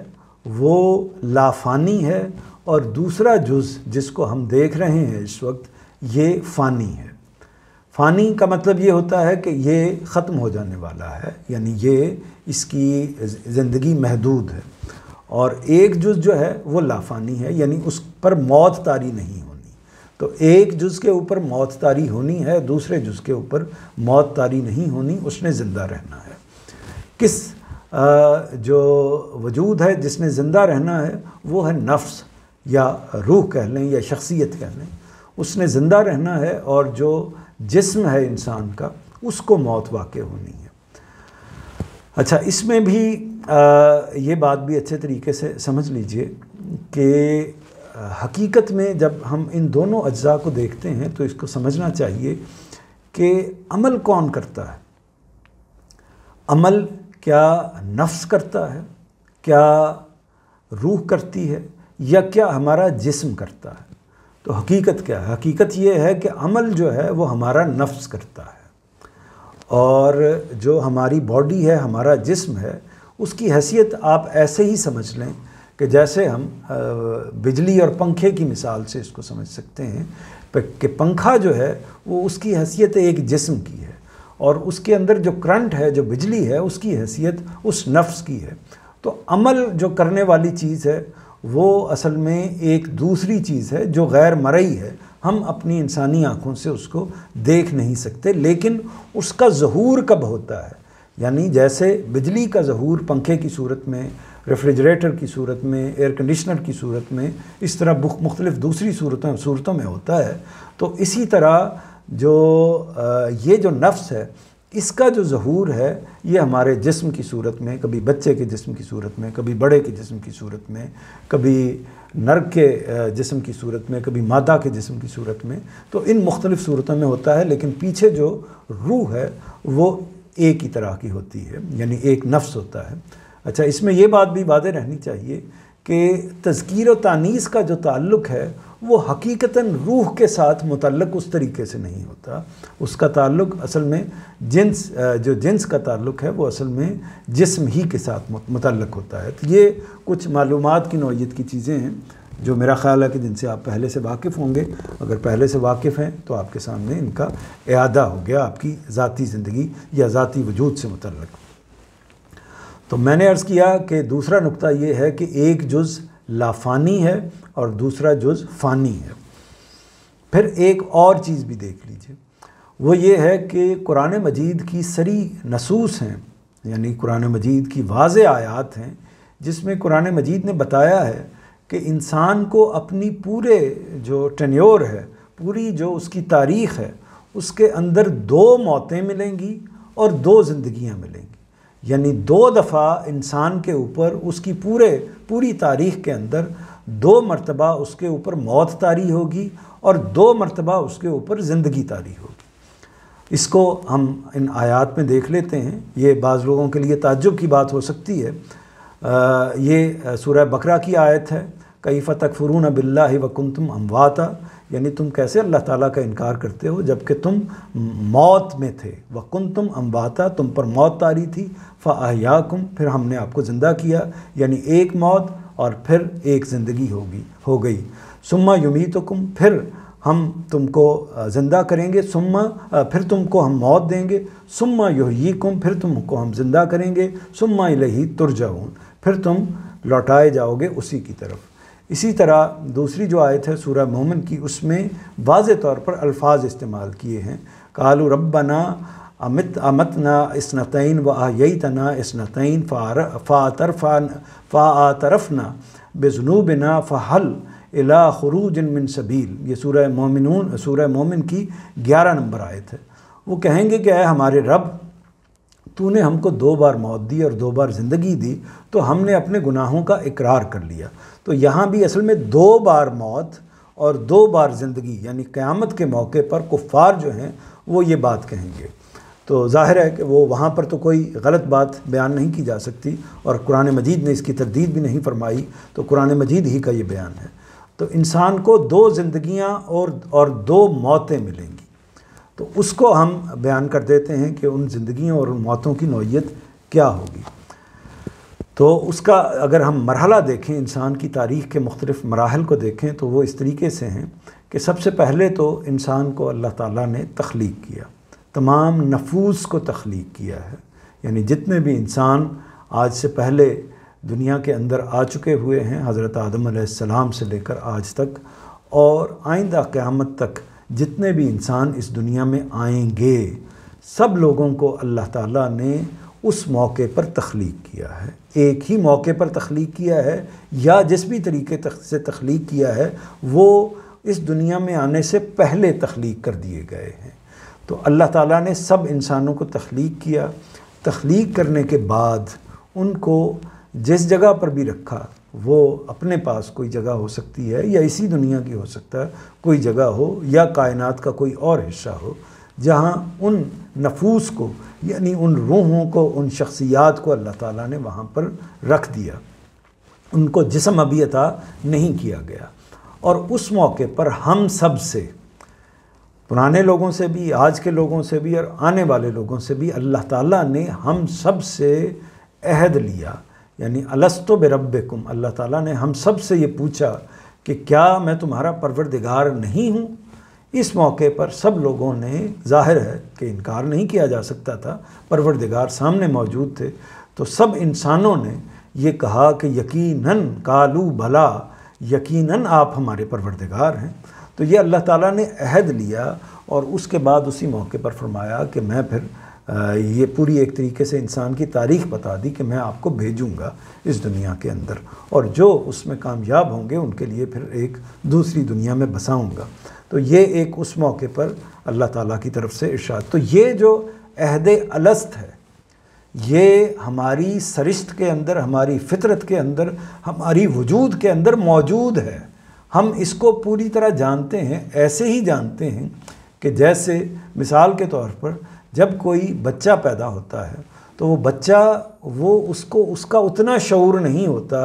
وہ لافانی ہے اور دوسرا جز جس کو ہم دیکھ رہے ہیں اس وقت یہ فانی ہے۔ فانی کا مطلب یہ ہوتا ہے کہ یہ ختم ہو جانے والا ہے، یعنی یہ اس کی زندگی محدود ہے، اور ایک جز جو ہے وہ لافانی ہے، یعنی اس پر موت طاری نہیں ہونی۔ تو ایک جز کے اوپر موت طاری ہونی ہے، دوسرے جز کے اوپر موت طاری نہیں ہونی، اس نے زندہ رہنا ہے۔ کس جو وجود ہے جس نے زندہ رہنا ہے وہ ہے نفس یا روح کہہ لیں یا شخصیت کہہ لیں، اس نے زندہ رہنا ہے، اور جو جسم ہے انسان کا اس کو موت واقع ہونی ہے۔ اچھا، اس میں بھی یہ بات بھی اچھے طریقے سے سمجھ لیجئے کہ حقیقت میں جب ہم ان دونوں اجزاء کو دیکھتے ہیں تو اس کو سمجھنا چاہیے کہ عمل کون کرتا ہے۔ عمل کیا نفس کرتا ہے، کیا روح کرتی ہے، یا کیا ہمارا جسم کرتا ہے؟ تو حقیقت کیا ہے؟ حقیقت یہ ہے کہ عمل جو ہے وہ ہمارا نفس کرتا ہے، اور جو ہماری باڈی ہے، ہمارا جسم ہے، اس کی حیثیت آپ ایسے ہی سمجھ لیں کہ جیسے ہم بجلی اور پنکھے کی مثال سے اس کو سمجھ سکتے ہیں کہ پنکھا جو ہے وہ اس کی حیثیت ایک جسم کی ہے، اور اس کے اندر جو کرنٹ ہے، جو بجلی ہے، اس کی حیثیت اس نفس کی ہے۔ تو عمل جو کرنے والی چیز ہے وہ اصل میں ایک دوسری چیز ہے جو غیر مرئی ہے، ہم اپنی انسانی آنکھوں سے اس کو دیکھ نہیں سکتے، لیکن اس کا ظہور کب ہوتا ہے؟ یعنی جیسے بجلی کا ظہور پنکھے کی صورت میں، ریفریجریٹر کی صورت میں، ایئر کنڈیشنر کی صورت میں، اس طرح مختلف دوسری صورتوں میں ہوتا ہے، تو اسی طرح یہ جو نفس ہے اس کا جو ظہور ہے یہ ہمارے جسم کی صورت میں، کبھی بچے کے جسم کی صورت میں، کبھی بڑے کے جسم کی صورت میں، کبھی نر کے جسم کی صورت میں، کبھی مادہ کے جسم کی صورت میں، تو ان مختلف صورتوں میں ہوتا ہے، لیکن پیچھے جو روح ہے وہ ایک ہی طرح کی ہوتی ہے، یعنی ایک نفس ہوتا ہے۔ اچھا، اس میں یہ بات بھی واضح رہنی چاہیے کہ تذکیر و تانیث کا جو تعلق ہے وہ حقیقتاً روح کے ساتھ متعلق اس طریقے سے نہیں ہوتا، اس کا تعلق اصل میں جنس کا تعلق ہے وہ اصل میں جسم ہی کے ساتھ متعلق ہوتا ہے۔ تو یہ کچھ معلومات کی نوعیت کی چیزیں ہیں جو میرا خیال ہے کہ جن سے آپ پہلے سے واقف ہوں گے، اگر پہلے سے واقف ہیں تو آپ کے سامنے ان کا اعادہ ہو گیا آپ کی ذاتی زندگی یا ذاتی وجود سے متعلق۔ تو میں نے عرض کیا کہ دوسرا نقطہ یہ ہے کہ ایک جز لافانی ہے اور دوسرا جز فانی ہے۔ پھر ایک اور چیز بھی دیکھ لیجئے، وہ یہ ہے کہ قرآن مجید کی سری نصوص ہیں، یعنی قرآن مجید کی واضح آیات ہیں جس میں قرآن مجید نے بتایا ہے کہ انسان کو اپنی پورے جو ٹینیور ہے، پوری جو اس کی تاریخ ہے، اس کے اندر 2 موتیں ملیں گی اور 2 زندگیاں ملیں گی، یعنی 2 دفعہ انسان کے اوپر اس کی پوری تاریخ کے اندر 2 مرتبہ اس کے اوپر موت طاری ہوگی اور 2 مرتبہ اس کے اوپر زندگی طاری ہوگی۔ اس کو ہم ان آیات میں دیکھ لیتے ہیں۔ یہ بعض لوگوں کے لیے تعجب کی بات ہو سکتی ہے، یہ سورہ بقرہ کی آیت ہے، کیف تکفرون باللہ وکنتم امواتا، یعنی تم کیسے اللہ تعالیٰ کا انکار کرتے ہو جبکہ تم موت میں تھے، وکنتم امواتا، تم پر موت طاری تھی، فاحیاکم، پھر ہم نے آپ کو زندہ کیا، یعنی ایک موت اور پھر ایک زندگی ہو گئی، ثم یمیتکم، پھر ہم تم کو زندہ کریں گے، پھر تم کو ہم موت دیں گے، ثم یحییکم، پھر تم کو ہم زندہ کریں گے، ثم الیہ ترجعون، پھر تم لوٹائے جاؤ گے اسی کی طرف۔ اسی طرح دوسری جو آیت ہے سورہ مومن کی، اس میں واضح طور پر الفاظ استعمال کیے ہیں، قالوا ربنا امتنا اثنتین واحییتنا اثنتین فاعترفنا بذنوبنا فہل الی خروج من سبیل۔ یہ سورہ مومن کی 11 نمبر آیت ہے۔ وہ کہیں گے کہ اے ہمارے رب، تو نے ہم کو 2 بار موت دی اور 2 بار زندگی دی، تو ہم نے اپنے گناہوں کا اقرار کر لیا۔ تو یہاں بھی اصل میں 2 بار موت اور 2 بار زندگی، یعنی قیامت کے موقع پر کفار جو ہیں وہ یہ بات کہیں گے۔ تو ظاہر ہے کہ وہ وہاں پر تو کوئی غلط بات بیان نہیں کی جا سکتی، اور قرآن مجید نے اس کی تردید بھی نہیں فرمائی، تو قرآن مجید ہی کا یہ بیان ہے۔ تو انسان کو 2 زندگیاں اور 2 موتیں ملیں گی، تو اس کو ہم بیان کر دیتے ہیں کہ ان زندگیوں اور ان موتوں کی نوعیت کیا ہوگی۔ تو اس کا اگر ہم مرحلہ دیکھیں، انسان کی تاریخ کے مختلف مراحل کو دیکھیں، تو وہ اس طریقے سے ہیں کہ سب سے پہلے تو انسان کو اللہ تعالیٰ نے تخلیق کیا، تمام نفوس کو تخلیق کیا ہے، یعنی جتنے بھی انسان آج سے پہلے دنیا کے اندر آ چکے ہوئے ہیں، حضرت آدم علیہ السلام سے لے کر آج تک، اور آئندہ قیامت تک جتنے بھی انسان اس دنیا میں آئیں گے، سب لوگوں کو اللہ تعالیٰ نے اس موقع پر تخلیق کیا ہے۔ ایک ہی موقع پر تخلیق کیا ہے، یا جس بھی طریقے سے تخلیق کیا ہے وہ اس دنیا میں آنے سے پہلے تخلیق کر دیے گئے ہیں۔ تو اللہ تعالیٰ نے سب انسانوں کو تخلیق کیا، تخلیق کرنے کے بعد ان کو جس جگہ پر بھی رکھا، وہ اپنے پاس کوئی جگہ ہو سکتی ہے، یا اسی دنیا کی ہو سکتا ہے کوئی جگہ ہو، یا کائنات کا کوئی اور حصہ ہو، جہاں ان نفوس کو، یعنی ان روحوں کو، ان شخصیات کو اللہ تعالیٰ نے وہاں پر رکھ دیا، ان کو جسم ابھی عطا نہیں کیا گیا۔ اور اس موقع پر ہم سب سے، پرانے لوگوں سے بھی، آج کے لوگوں سے بھی، اور آنے والے لوگوں سے بھی، اللہ تعالیٰ نے ہم سب سے عہد لیا، یعنی الستو بربکم، اللہ تعالیٰ نے ہم سب سے یہ پوچھا کہ کیا میں تمہارا پروردگار نہیں ہوں؟ اس موقع پر سب لوگوں نے، ظاہر ہے کہ انکار نہیں کیا جا سکتا تھا، پروردگار سامنے موجود تھے، تو سب انسانوں نے یہ کہا کہ یقیناً، قالوا بھلا، یقیناً آپ ہمارے پروردگار ہیں۔ تو یہ اللہ تعالیٰ نے عہد لیا، اور اس کے بعد اسی موقع پر فرمایا کہ میں پھر یہ پوری ایک طریقے سے انسان کی تاریخ بتا دی کہ میں آپ کو بھیجوں گا اس دنیا کے اندر، اور جو اس میں کامیاب ہوں گے ان کے لیے پھر ایک دوسری دنیا میں بساؤں گا۔ تو یہ ایک اس موقع پر اللہ تعالیٰ کی طرف سے ارشاد۔ تو یہ جو عہد الست ہے، یہ ہماری سرشت کے اندر، ہماری فطرت کے اندر، ہماری وجود کے اندر موجود ہے۔ ہم اس کو پوری طرح جانتے ہیں، ایسے ہی جانتے ہیں کہ جیسے مثال کے طور پر جب کوئی بچہ پیدا ہوتا ہے تو وہ بچہ، اس کا اتنا شعور نہیں ہوتا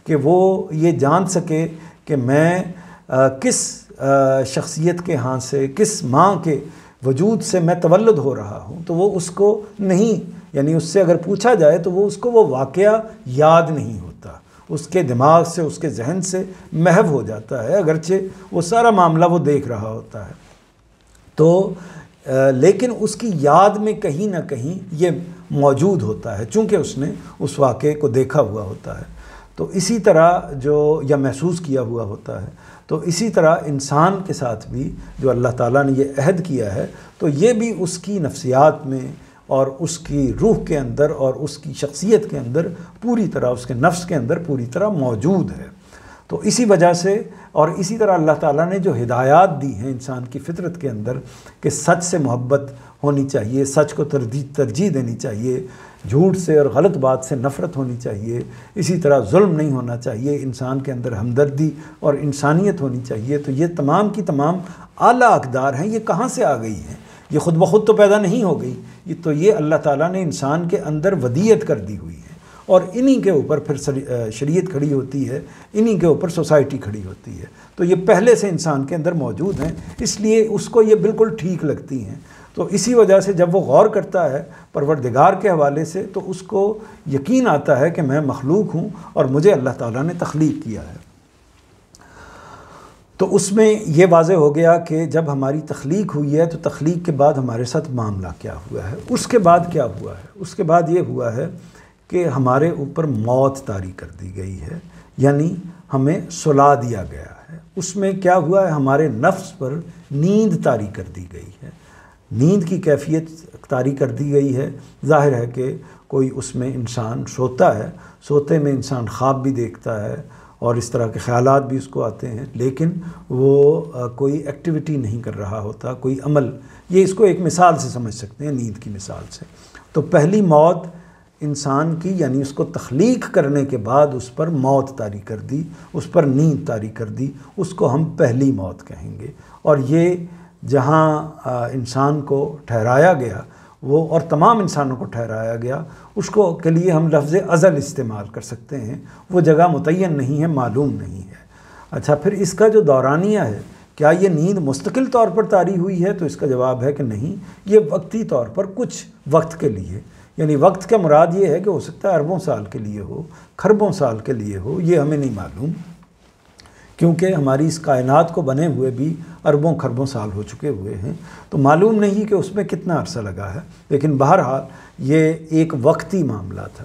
کہ وہ یہ جان سکے کہ میں کس شخصیت کے ہاں سے، کس ماں کے وجود سے میں تولد ہو رہا ہوں، تو وہ اس کو نہیں، یعنی اس سے اگر پوچھا جائے تو وہ اس کو وہ واقعہ یاد نہیں ہوتا، اس کے دماغ سے، اس کے ذہن سے محو ہو جاتا ہے، اگرچہ وہ سارا معاملہ وہ دیکھ رہا ہوتا ہے۔ تو لیکن اس کی یاد میں کہیں نہ کہیں یہ موجود ہوتا ہے، چونکہ اس نے اس واقعے کو دیکھا ہوا ہوتا ہے۔ تو اسی طرح یا محسوس کیا ہوا ہوتا ہے، تو اسی طرح انسان کے ساتھ بھی جو اللہ تعالیٰ نے یہ عہد کیا ہے، تو یہ بھی اس کی نفسیات میں اور اس کی روح کے اندر اور اس کی شخصیت کے اندر پوری طرح، اس کے نفس کے اندر پوری طرح موجود ہے۔ تو اسی وجہ سے، اور اسی طرح اللہ تعالیٰ نے جو ہدایات دی ہیں انسان کی فطرت کے اندر کہ سچ سے محبت ہونی چاہیے، سچ کو ترجیح دینی چاہیے، جھوٹ سے اور غلط بات سے نفرت ہونی چاہیے، اسی طرح ظلم نہیں ہونا چاہیے، انسان کے اندر ہمدردی اور انسانیت ہونی چاہیے، تو یہ تمام کی تمام اعلیٰ اقدار ہیں۔ یہ کہاں سے آ گئی ہیں؟ یہ خود بخود تو پیدا نہیں ہو گئی، تو یہ اللہ تعالیٰ نے انسان کے اندر ودیت کر دی ہوئی ہے، اور انہی کے اوپر پھر شریعت کھڑی ہوتی ہے، انہی کے اوپر سوسائٹی کھڑی ہوتی ہے۔ تو یہ پہلے سے انسان کے اندر موجود ہیں، اس لیے اس کو یہ بالکل ٹھیک لگتی ہیں۔ تو اسی وجہ سے جب وہ غور کرتا ہے پروردگار کے حوالے سے، تو اس کو یقین آتا ہے کہ میں مخلوق ہوں اور مجھے اللہ تعالیٰ نے تخلیق کیا ہے۔ تو اس میں یہ واضح ہو گیا کہ جب ہماری تخلیق ہوئی ہے تو تخلیق کے بعد ہمارے ساتھ معاملہ کیا ہوا ہے۔ اس کے بعد کیا ہوا ہے؟ اس کے بعد یہ ہوا ہے کہ ہمارے اوپر موت طاری کر دی گئی ہے، یعنی ہمیں سلا دیا گیا ہے۔ اس میں کیا ہوا ہے؟ ہمارے نفس پر نیند طاری کر دی گئی ہے، نیند کی کیفیت طاری کر دی گئی ہے۔ ظاہر ہے کہ کوئی اس میں انسان سوتا ہے، سوتے میں انسان خواب بھی دیکھتا ہے اور اس طرح کے خیالات بھی اس کو آتے ہیں، لیکن وہ کوئی ایکٹیویٹی نہیں کر رہا ہوتا، کوئی عمل۔ یہ اس کو ایک مثال سے سمجھ سکتے ہیں، نیند کی مثال سے۔ تو پہلی موت انسان کی، یعنی اس کو تخلیق کرنے کے بعد اس پر موت طاری کر دی، اس پر نیند طاری کر دی، اس کو ہم پہلی موت کہیں گے۔ اور یہ جہاں انسان کو ٹھہرایا گیا وہ، اور تمام انسانوں کو ٹھہرایا گیا، اس کو کے لیے ہم لفظ ازل استعمال کر سکتے ہیں۔ وہ جگہ متعین نہیں ہے، معلوم نہیں ہے۔ اچھا، پھر اس کا جو دورانیہ ہے، کیا یہ نیند مستقل طور پر طاری ہوئی ہے؟ تو اس کا جواب ہے کہ نہیں، یہ وقتی طور پر کچھ وقت کے لیے، یعنی وقت کا مراد یہ ہے کہ ہو سکتا ہے اربوں سال کے لیے ہو، کھربوں سال کے لیے ہو، یہ ہمیں نہیں معلوم، کیونکہ ہماری اس کائنات کو بنے ہوئے بھی اربوں کھربوں سال ہو چکے ہوئے ہیں، تو معلوم نہیں کہ اس میں کتنا عرصہ لگا ہے، لیکن بہرحال یہ ایک وقتی معاملہ تھا۔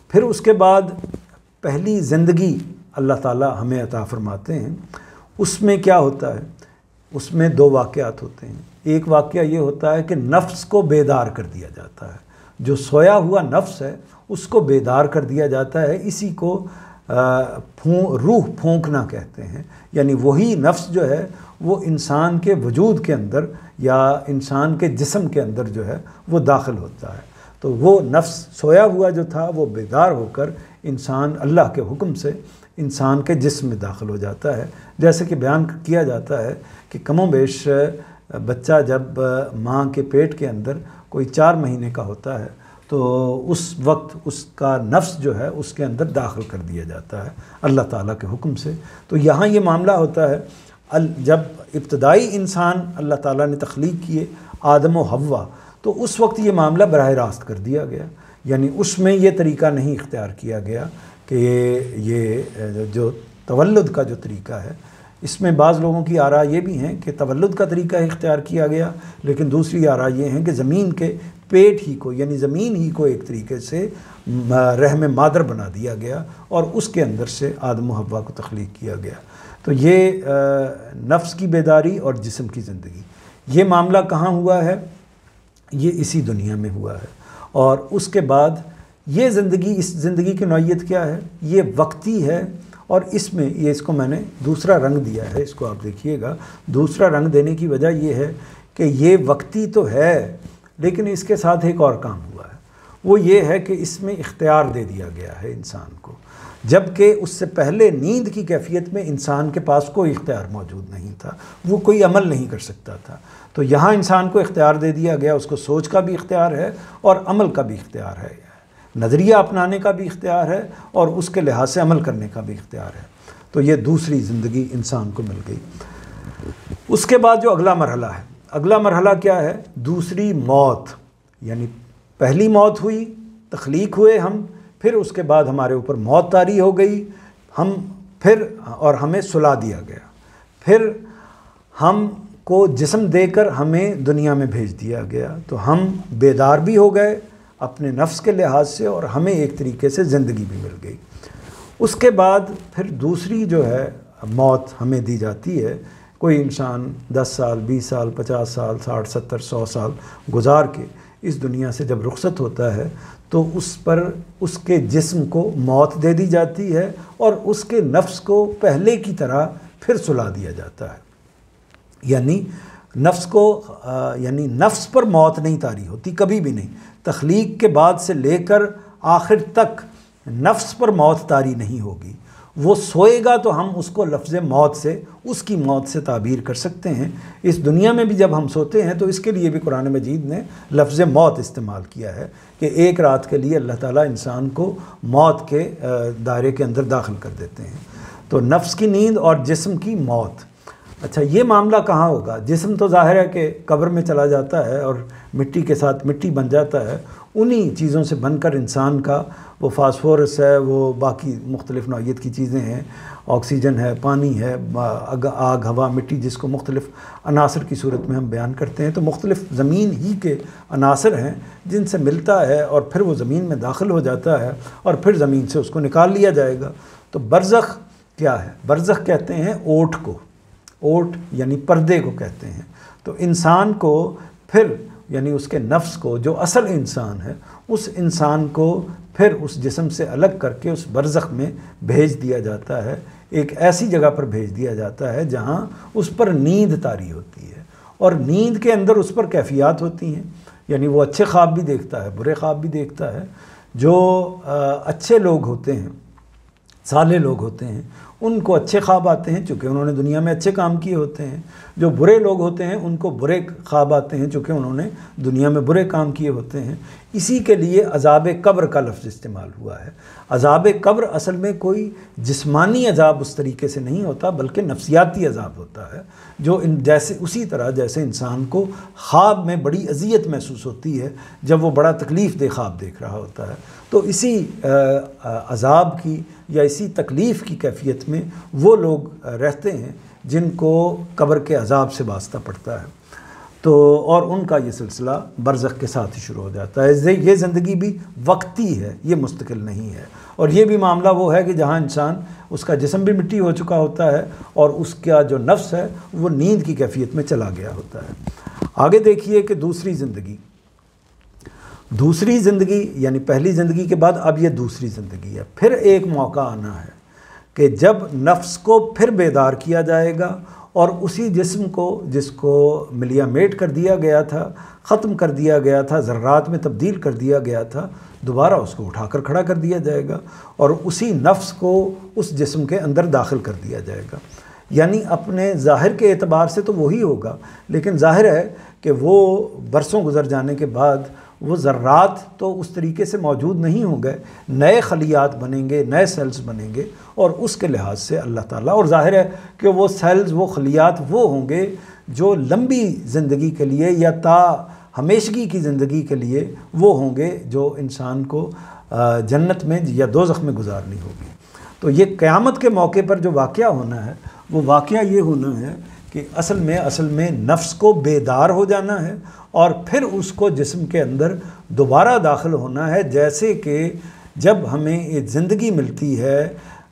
پھر اس کے بعد پہلی زندگی اللہ تعالیٰ ہمیں عطا فرماتے ہیں، اس میں کیا ہوتا ہے؟ اس میں دو واقعات ہوتے ہیں۔ ایک واقعہ یہ ہوتا ہے کہ نفس کو بیدار کر دیا جاتا ہے، جو سویا ہوا نفس ہے اس کو بیدار کر دیا جاتا ہے، اسی کو روح پھونکنا کہتے ہیں، یعنی وہی نفس جو ہے وہ انسان کے وجود کے اندر یا انسان کے جسم کے اندر جو ہے وہ داخل ہوتا ہے۔ تو وہ نفس سویا ہوا جو تھا وہ بیدار ہو کر انسان اللہ کے حکم سے انسان کے جسم میں داخل ہو جاتا ہے۔ جیسے کہ بیان کیا جاتا ہے کہ کم و بیش بچہ جب ماں کے پیٹ کے اندر کوئی 4 مہینے کا ہوتا ہے تو اس وقت اس کا نفس جو ہے اس کے اندر داخل کر دیا جاتا ہے اللہ تعالیٰ کے حکم سے۔ تو یہاں یہ معاملہ ہوتا ہے، جب ابتدائی انسان اللہ تعالیٰ نے تخلیق کیے آدم و حوا، تو اس وقت یہ معاملہ براہ راست کر دیا گیا، یعنی اس میں یہ طریقہ نہیں اختیار کیا گیا کہ یہ جو تولد کا جو طریقہ ہے، اس میں بعض لوگوں کی آراء یہ بھی ہیں کہ تولد کا طریقہ اختیار کیا گیا، لیکن دوسری آراء یہ ہیں کہ زمین کے پیٹ ہی کو، یعنی زمین ہی کو ایک طریقے سے رحم مادر بنا دیا گیا اور اس کے اندر سے آدم و حوا کو تخلیق کیا گیا۔ تو یہ نفس کی بیداری اور جسم کی زندگی، یہ معاملہ کہاں ہوا ہے؟ یہ اسی دنیا میں ہوا ہے۔ اور اس کے بعد یہ زندگی، اس زندگی کی نوعیت کیا ہے؟ یہ وقتی ہے، اور اس میں یہ، اس کو میں نے دوسرا رنگ دیا ہے، اس کو آپ دیکھیے گا، دوسرا رنگ دینے کی وجہ یہ ہے کہ یہ وقتی تو ہے لیکن اس کے ساتھ ایک اور کام ہوا ہے، وہ یہ ہے کہ اس میں اختیار دے دیا گیا ہے انسان کو، جبکہ اس سے پہلے نیند کی کیفیت میں انسان کے پاس کوئی اختیار موجود نہیں تھا، وہ کوئی عمل نہیں کر سکتا تھا۔ تو یہاں انسان کو اختیار دے دیا گیا، اس کو سوچ کا بھی اختیار ہے اور عمل کا بھی اختیار ہے، نظریہ اپنانے کا بھی اختیار ہے اور اس کے لحاظ سے عمل کرنے کا بھی اختیار ہے۔ تو یہ دوسری زندگی انسان کو مل گئی۔ اس کے بعد جو اگلا مرحلہ ہے، اگلا مرحلہ کیا ہے؟ دوسری موت، یعنی پہلی موت ہوئی، تخلیق ہوئے ہم، پھر اس کے بعد ہمارے اوپر موت طاری ہو گئی، اور ہمیں سلا دیا گیا، پھر ہم کو جسم دے کر ہمیں دنیا میں بھیج دیا گیا، تو ہم بیدار بھی ہو گئے اپنے نفس کے لحاظ سے اور ہمیں ایک طریقے سے زندگی بھی مل گئی۔ اس کے بعد پھر دوسری جو ہے موت ہمیں دی جاتی ہے، کوئی انسان 10 سال 20 سال 50 سال 60 70 100 سال گزار کے اس دنیا سے جب رخصت ہوتا ہے تو اس پر اس کے جسم کو موت دے دی جاتی ہے اور اس کے نفس کو پہلے کی طرح پھر سلا دیا جاتا ہے، یعنی نفس پر موت نہیں طاری ہوتی، کبھی بھی نہیں، تخلیق کے بعد سے لے کر آخر تک نفس پر موت طاری نہیں ہوگی۔ وہ سوئے گا تو ہم اس کو لفظ موت سے، اس کی موت سے تعبیر کر سکتے ہیں۔ اس دنیا میں بھی جب ہم سوتے ہیں تو اس کے لیے بھی قرآن مجید نے لفظ موت استعمال کیا ہے کہ ایک رات کے لیے اللہ تعالیٰ انسان کو موت کے دائرے کے اندر داخل کر دیتے ہیں۔ تو نفس کی نیند اور جسم کی موت۔ اچھا، یہ معاملہ کہاں ہوگا؟ جسم تو ظاہر ہے کہ قبر میں چلا جاتا ہے اور مٹی کے ساتھ مٹی بن جاتا ہے، انہی چیزوں سے بن کر انسان کا وہ فاسفورس ہے، وہ باقی مختلف نوعیت کی چیزیں ہیں، آکسیجن ہے، پانی ہے، آگ، ہوا، مٹی، جس کو مختلف عناصر کی صورت میں ہم بیان کرتے ہیں، تو مختلف زمین ہی کے عناصر ہیں جن سے ملتا ہے اور پھر وہ زمین میں داخل ہو جاتا ہے اور پھر زمین سے اس کو نکال لیا جائے گا۔ تو برزخ کیا ہے؟ برزخ کہتے ہیں اوٹ کو، اوٹ یعنی پردے کو کہتے ہیں۔ تو انسان کو پھر، یعنی اس کے نفس کو، جو اصل انسان ہے، اس انسان کو پھر اس جسم سے الگ کر کے اس برزخ میں بھیج دیا جاتا ہے، ایک ایسی جگہ پر بھیج دیا جاتا ہے جہاں اس پر نیند طاری ہوتی ہے، اور نیند کے اندر اس پر کیفیات ہوتی ہیں، یعنی وہ اچھے خواب بھی دیکھتا ہے، برے خواب بھی دیکھتا ہے۔ جو اچھے لوگ ہوتے ہیں، صالح لوگ ہوتے ہیں، ان کو اچھے خواب آتے ہیں چونکہ انہوں نے دنیا میں اچھے کام کیے ہوتے ہیں۔ جو برے لوگ ہوتے ہیں ان کو برے خواب آتے ہیں چونکہ انہوں نے دنیا میں برے کام کیے ہوتے ہیں۔ اسی کے لیے عذاب قبر کا لفظ استعمال ہوا ہے۔ عذاب قبر اصل میں کوئی جسمانی عذاب اس طریقے سے نہیں ہوتا بلکہ نفسیاتی عذاب ہوتا ہے، جو جیسے اسی طرح جیسے انسان کو خواب میں بڑی اذیت محسوس ہوتی ہے جب وہ بڑا تکلیف دہ خواب دیکھ رہا ہوتا ہے، تو اسی عذاب کی یا اسی تکلیف کی کیفیت میں وہ لوگ رہتے ہیں جن کو قبر کے عذاب سے واسطہ پڑتا ہے، تو اور ان کا یہ سلسلہ برزخ کے ساتھ ہی شروع ہو جاتا ہے۔ یہ زندگی بھی وقتی ہے، یہ مستقل نہیں ہے، اور یہ بھی معاملہ وہ ہے کہ جہاں انسان اس کا جسم بھی مٹی ہو چکا ہوتا ہے اور اس کا جو نفس ہے وہ نیند کی کیفیت میں چلا گیا ہوتا ہے۔ آگے دیکھیے کہ دوسری زندگی یعنی پہلی زندگی کے بعد اب یہ دوسری زندگی ہے۔ پھر ایک موقع آنا ہے کہ جب نفس کو پھر بیدار کیا جائے گا اور اسی جسم کو جس کو ملیامیٹ کر دیا گیا تھا، ختم کر دیا گیا تھا، ذرات میں تبدیل کر دیا گیا تھا، دوبارہ اس کو اٹھا کر کھڑا کر دیا جائے گا اور اسی نفس کو اس جسم کے اندر داخل کر دیا جائے گا۔ یعنی اپنے ظاہر کے اعتبار سے تو وہی ہوگا، لیکن ظاہر ہے کہ وہ برسوں گزر جانے کے بعد وہ ذرات تو اس طریقے سے موجود نہیں ہوں گے، نئے خلیات بنیں گے، نئے سیلز بنیں گے، اور اس کے لحاظ سے اللہ تعالیٰ، اور ظاہر ہے کہ وہ سیلز، وہ خلیات وہ ہوں گے جو لمبی زندگی کے لیے یا تا ہمیشگی کی زندگی کے لیے وہ ہوں گے جو انسان کو جنت میں یا دوزخ میں گزارنی ہوگی۔ تو یہ قیامت کے موقع پر جو واقعہ ہونا ہے وہ واقعہ یہ ہونا ہے کہ اصل میں نفس کو بیدار ہو جانا ہے اور پھر اس کو جسم کے اندر دوبارہ داخل ہونا ہے، جیسے کہ جب ہمیں ایک زندگی ملتی ہے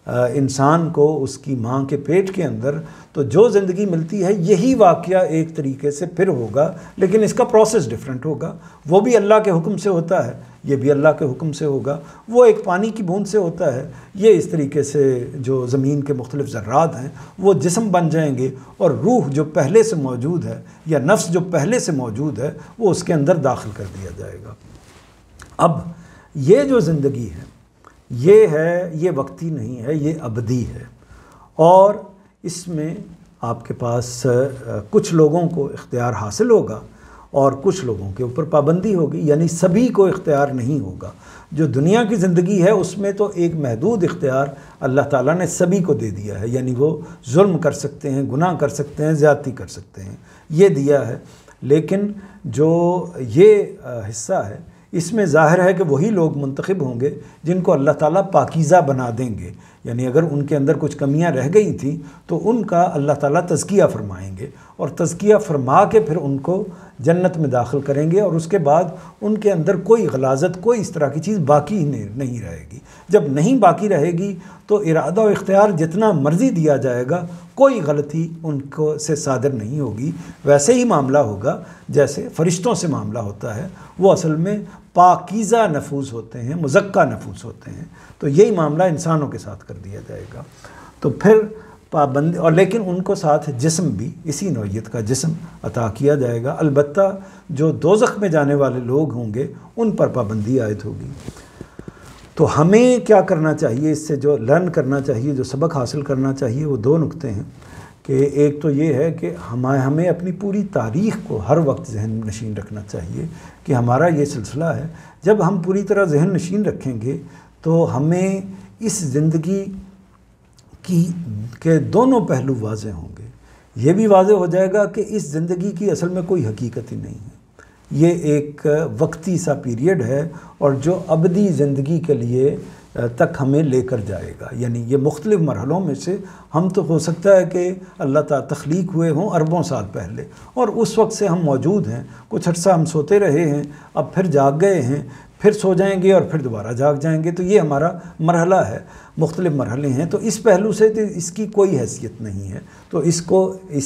انسان کو اس کی ماں کے پیٹ کے اندر، تو جو زندگی ملتی ہے یہی واقعہ ایک طریقے سے پھر ہوگا، لیکن اس کا پروسیس ڈیفرنٹ ہوگا۔ وہ بھی اللہ کے حکم سے ہوتا ہے، یہ بھی اللہ کے حکم سے ہوگا۔ وہ ایک پانی کی بوند سے ہوتا ہے، یہ اس طریقے سے جو زمین کے مختلف ذرات ہیں وہ جسم بن جائیں گے، اور روح جو پہلے سے موجود ہے یا نفس جو پہلے سے موجود ہے وہ اس کے اندر داخل کر دیا جائے گا۔ اب یہ جو زندگی ہے یہ وقتی نہیں ہے، یہ ابدی ہے، اور اس میں آپ کے پاس کچھ لوگوں کو اختیار حاصل ہوگا اور کچھ لوگوں کے اوپر پابندی ہوگی، یعنی سبھی کو اختیار نہیں ہوگا۔ جو دنیا کی زندگی ہے اس میں تو ایک محدود اختیار اللہ تعالیٰ نے سبھی کو دے دیا ہے، یعنی وہ ظلم کر سکتے ہیں، گناہ کر سکتے ہیں، زیادتی کر سکتے ہیں، یہ دیا ہے۔ لیکن جو یہ حصہ ہے اس میں ظاہر ہے کہ وہی لوگ منتخب ہوں گے جن کو اللہ تعالیٰ پاکیزہ بنا دیں گے، یعنی اگر ان کے اندر کچھ کمیاں رہ گئی تھیں تو ان کا اللہ تعالیٰ تزکیہ فرمائیں گے، اور تزکیہ فرما کے پھر ان کو جنت میں داخل کریں گے، اور اس کے بعد ان کے اندر کوئی غلاظت، کوئی اس طرح کی چیز باقی نہیں رہے گی۔ جب نہیں باقی رہے گی تو ارادہ و اختیار جتنا مرضی دیا جائے گا کوئی غلطی ان کو سے صادر نہیں ہوگی۔ ویسے ہی معاملہ ہوگا جیسے فرشتوں سے معاملہ ہوتا ہے، وہ اصل میں پاکیزہ نفوس ہوتے ہیں، مزکہ نفوس ہوتے ہیں، تو یہی معاملہ انسانوں کے ساتھ کر دیا جائے گا۔ تو پھر پابندی، اور لیکن ان کو ساتھ جسم بھی اسی نوعیت کا جسم عطا کیا جائے گا، البتہ جو دوزخ میں جانے والے لوگ ہوں گے ان پر پابندی عائد ہوگی۔ تو ہمیں کیا کرنا چاہیے، اس سے جو لرن کرنا چاہیے، جو سبق حاصل کرنا چاہیے، وہ دو نکتے ہیں کہ ایک تو یہ ہے کہ ہمیں اپنی پوری تاریخ کو ہر وقت ذہن نشین رکھنا چاہیے کہ ہمارا یہ سلسلہ ہے۔ جب ہم پوری طرح ذہن نشین رکھیں گے تو ہمیں اس زندگی کے دونوں پہلو واضح ہوں گے۔ یہ بھی واضح ہو جائے گا کہ اس زندگی کی اصل میں کوئی حقیقت ہی نہیں ہے، یہ ایک وقتی سا پیریڈ ہے، اور جو ابدی زندگی کے لیے تک ہمیں لے کر جائے گا۔ یعنی یہ مختلف مرحلوں میں سے ہم تو ہو سکتا ہے کہ اللہ تعالیٰ تخلیق ہوئے ہوں اربوں سال پہلے، اور اس وقت سے ہم موجود ہیں، کچھ عرصہ ہم سوتے رہے ہیں، اب پھر جاگ گئے ہیں، پھر سو جائیں گے اور پھر دوبارہ جاگ جائیں گے، تو یہ ہمارا مرحلہ ہے، مختلف مرحلے ہیں۔ تو اس پہلو سے اس کی کوئی حیثیت نہیں ہے، تو اس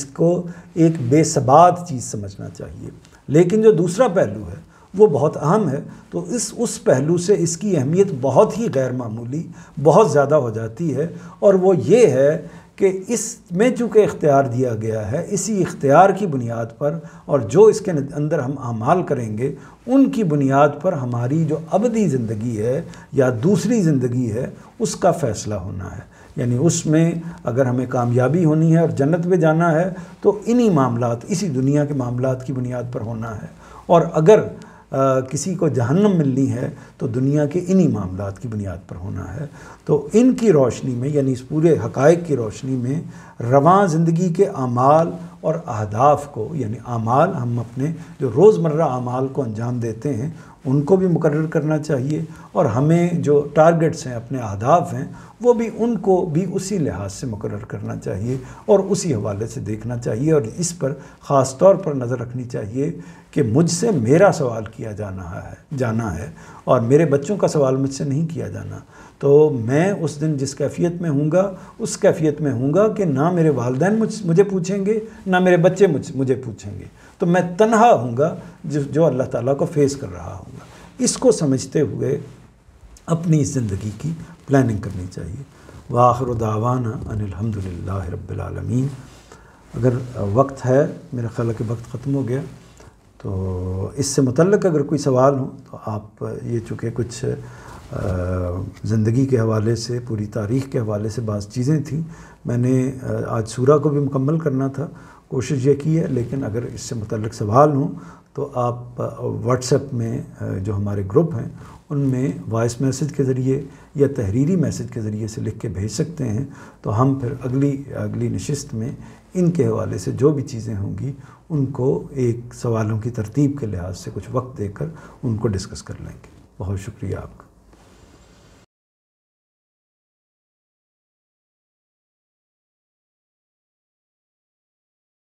کو ایک بے ثبات چیز سمجھنا چاہیے۔ لیکن جو دوسرا پہلو ہے وہ بہت اہم ہے، تو اس پہلو سے اس کی اہمیت بہت ہی غیر معمولی، بہت زیادہ ہو جاتی ہے، اور وہ یہ ہے کہ اس میں چونکہ اختیار دیا گیا ہے، اسی اختیار کی بنیاد پر اور جو اس کے اندر ہم اعمال کریں گے ان کی بنیاد پر ہماری جو ابدی زندگی ہے یا دوسری زندگی ہے اس کا فیصلہ ہونا ہے۔ یعنی اس میں اگر ہمیں کامیابی ہونی ہے اور جنت میں جانا ہے تو انہی معاملات، اسی دنیا کے معاملات کی بنیاد پر ہونا ہے، اور اگر کسی کو جہنم ملنی ہے تو دنیا کے انہی معاملات کی بنیاد پر ہونا ہے۔ تو ان کی روشنی میں، یعنی اس پورے حقائق کی روشنی میں، رواں زندگی کے اعمال اور اہداف کو، یعنی اعمال ہم اپنے جو روزمرہ اعمال کو انجام دیتے ہیں ان کو بھی مقرر کرنا چاہیے، اور ہمیں جو ٹارگٹس ہیں، اپنے اہداف ہیں، وہ بھی ان کو بھی اسی لحاظ سے مقرر کرنا چاہیے اور اسی حوالے سے دیکھنا چاہیے، اور اس پر خاص طور پر نظر رکھنی چاہیے کہ مجھ سے میرا سوال کیا جانا ہے اور میرے بچوں کا سوال مجھ سے نہیں کیا جانا۔ تو میں اس دن جس کیفیت میں ہوں گا اس کیفیت میں ہوں گا کہ نہ میرے والدین مجھے پوچھیں گے، نہ میرے بچے مجھے پوچھیں گے، تو میں تنہا ہوں گا جو اللہ تعالیٰ کو فیس کر رہا ہوں گا۔ اس کو سمجھتے ہوئے اپنی اس زندگی کی پلاننگ کرنی چاہیے۔ وآخر دعوانا ان الحمدللہ رب العالمین۔ اگر وقت ہے، میرا خیال ہے کہ وقت ختم ہو گیا، تو اس سے متعلق اگر کوئی سوال ہو تو آپ، یہ چونکہ کچھ زندگی کے حوالے سے، پوری تاریخ کے حوالے سے بعض چیزیں تھیں، میں نے آج سورہ کو بھی مکمل کرنا تھا، کوشش یہ کی ہے، لیکن اگر اس سے متعلق سوال ہوں تو آپ واٹس ایپ میں جو ہمارے گروپ ہیں ان میں وائس میسج کے ذریعے یا تحریری میسج کے ذریعے سے لکھ کے بھیج سکتے ہیں، تو ہم پھر اگلی نشست میں ان کے حوالے سے جو بھی چیزیں ہوں گی ان کو ایک سوالوں کی ترتیب کے لحاظ سے کچھ وقت دے کر ان کو ڈسکس کر لیں گے۔ بہت شکریہ آپ کا۔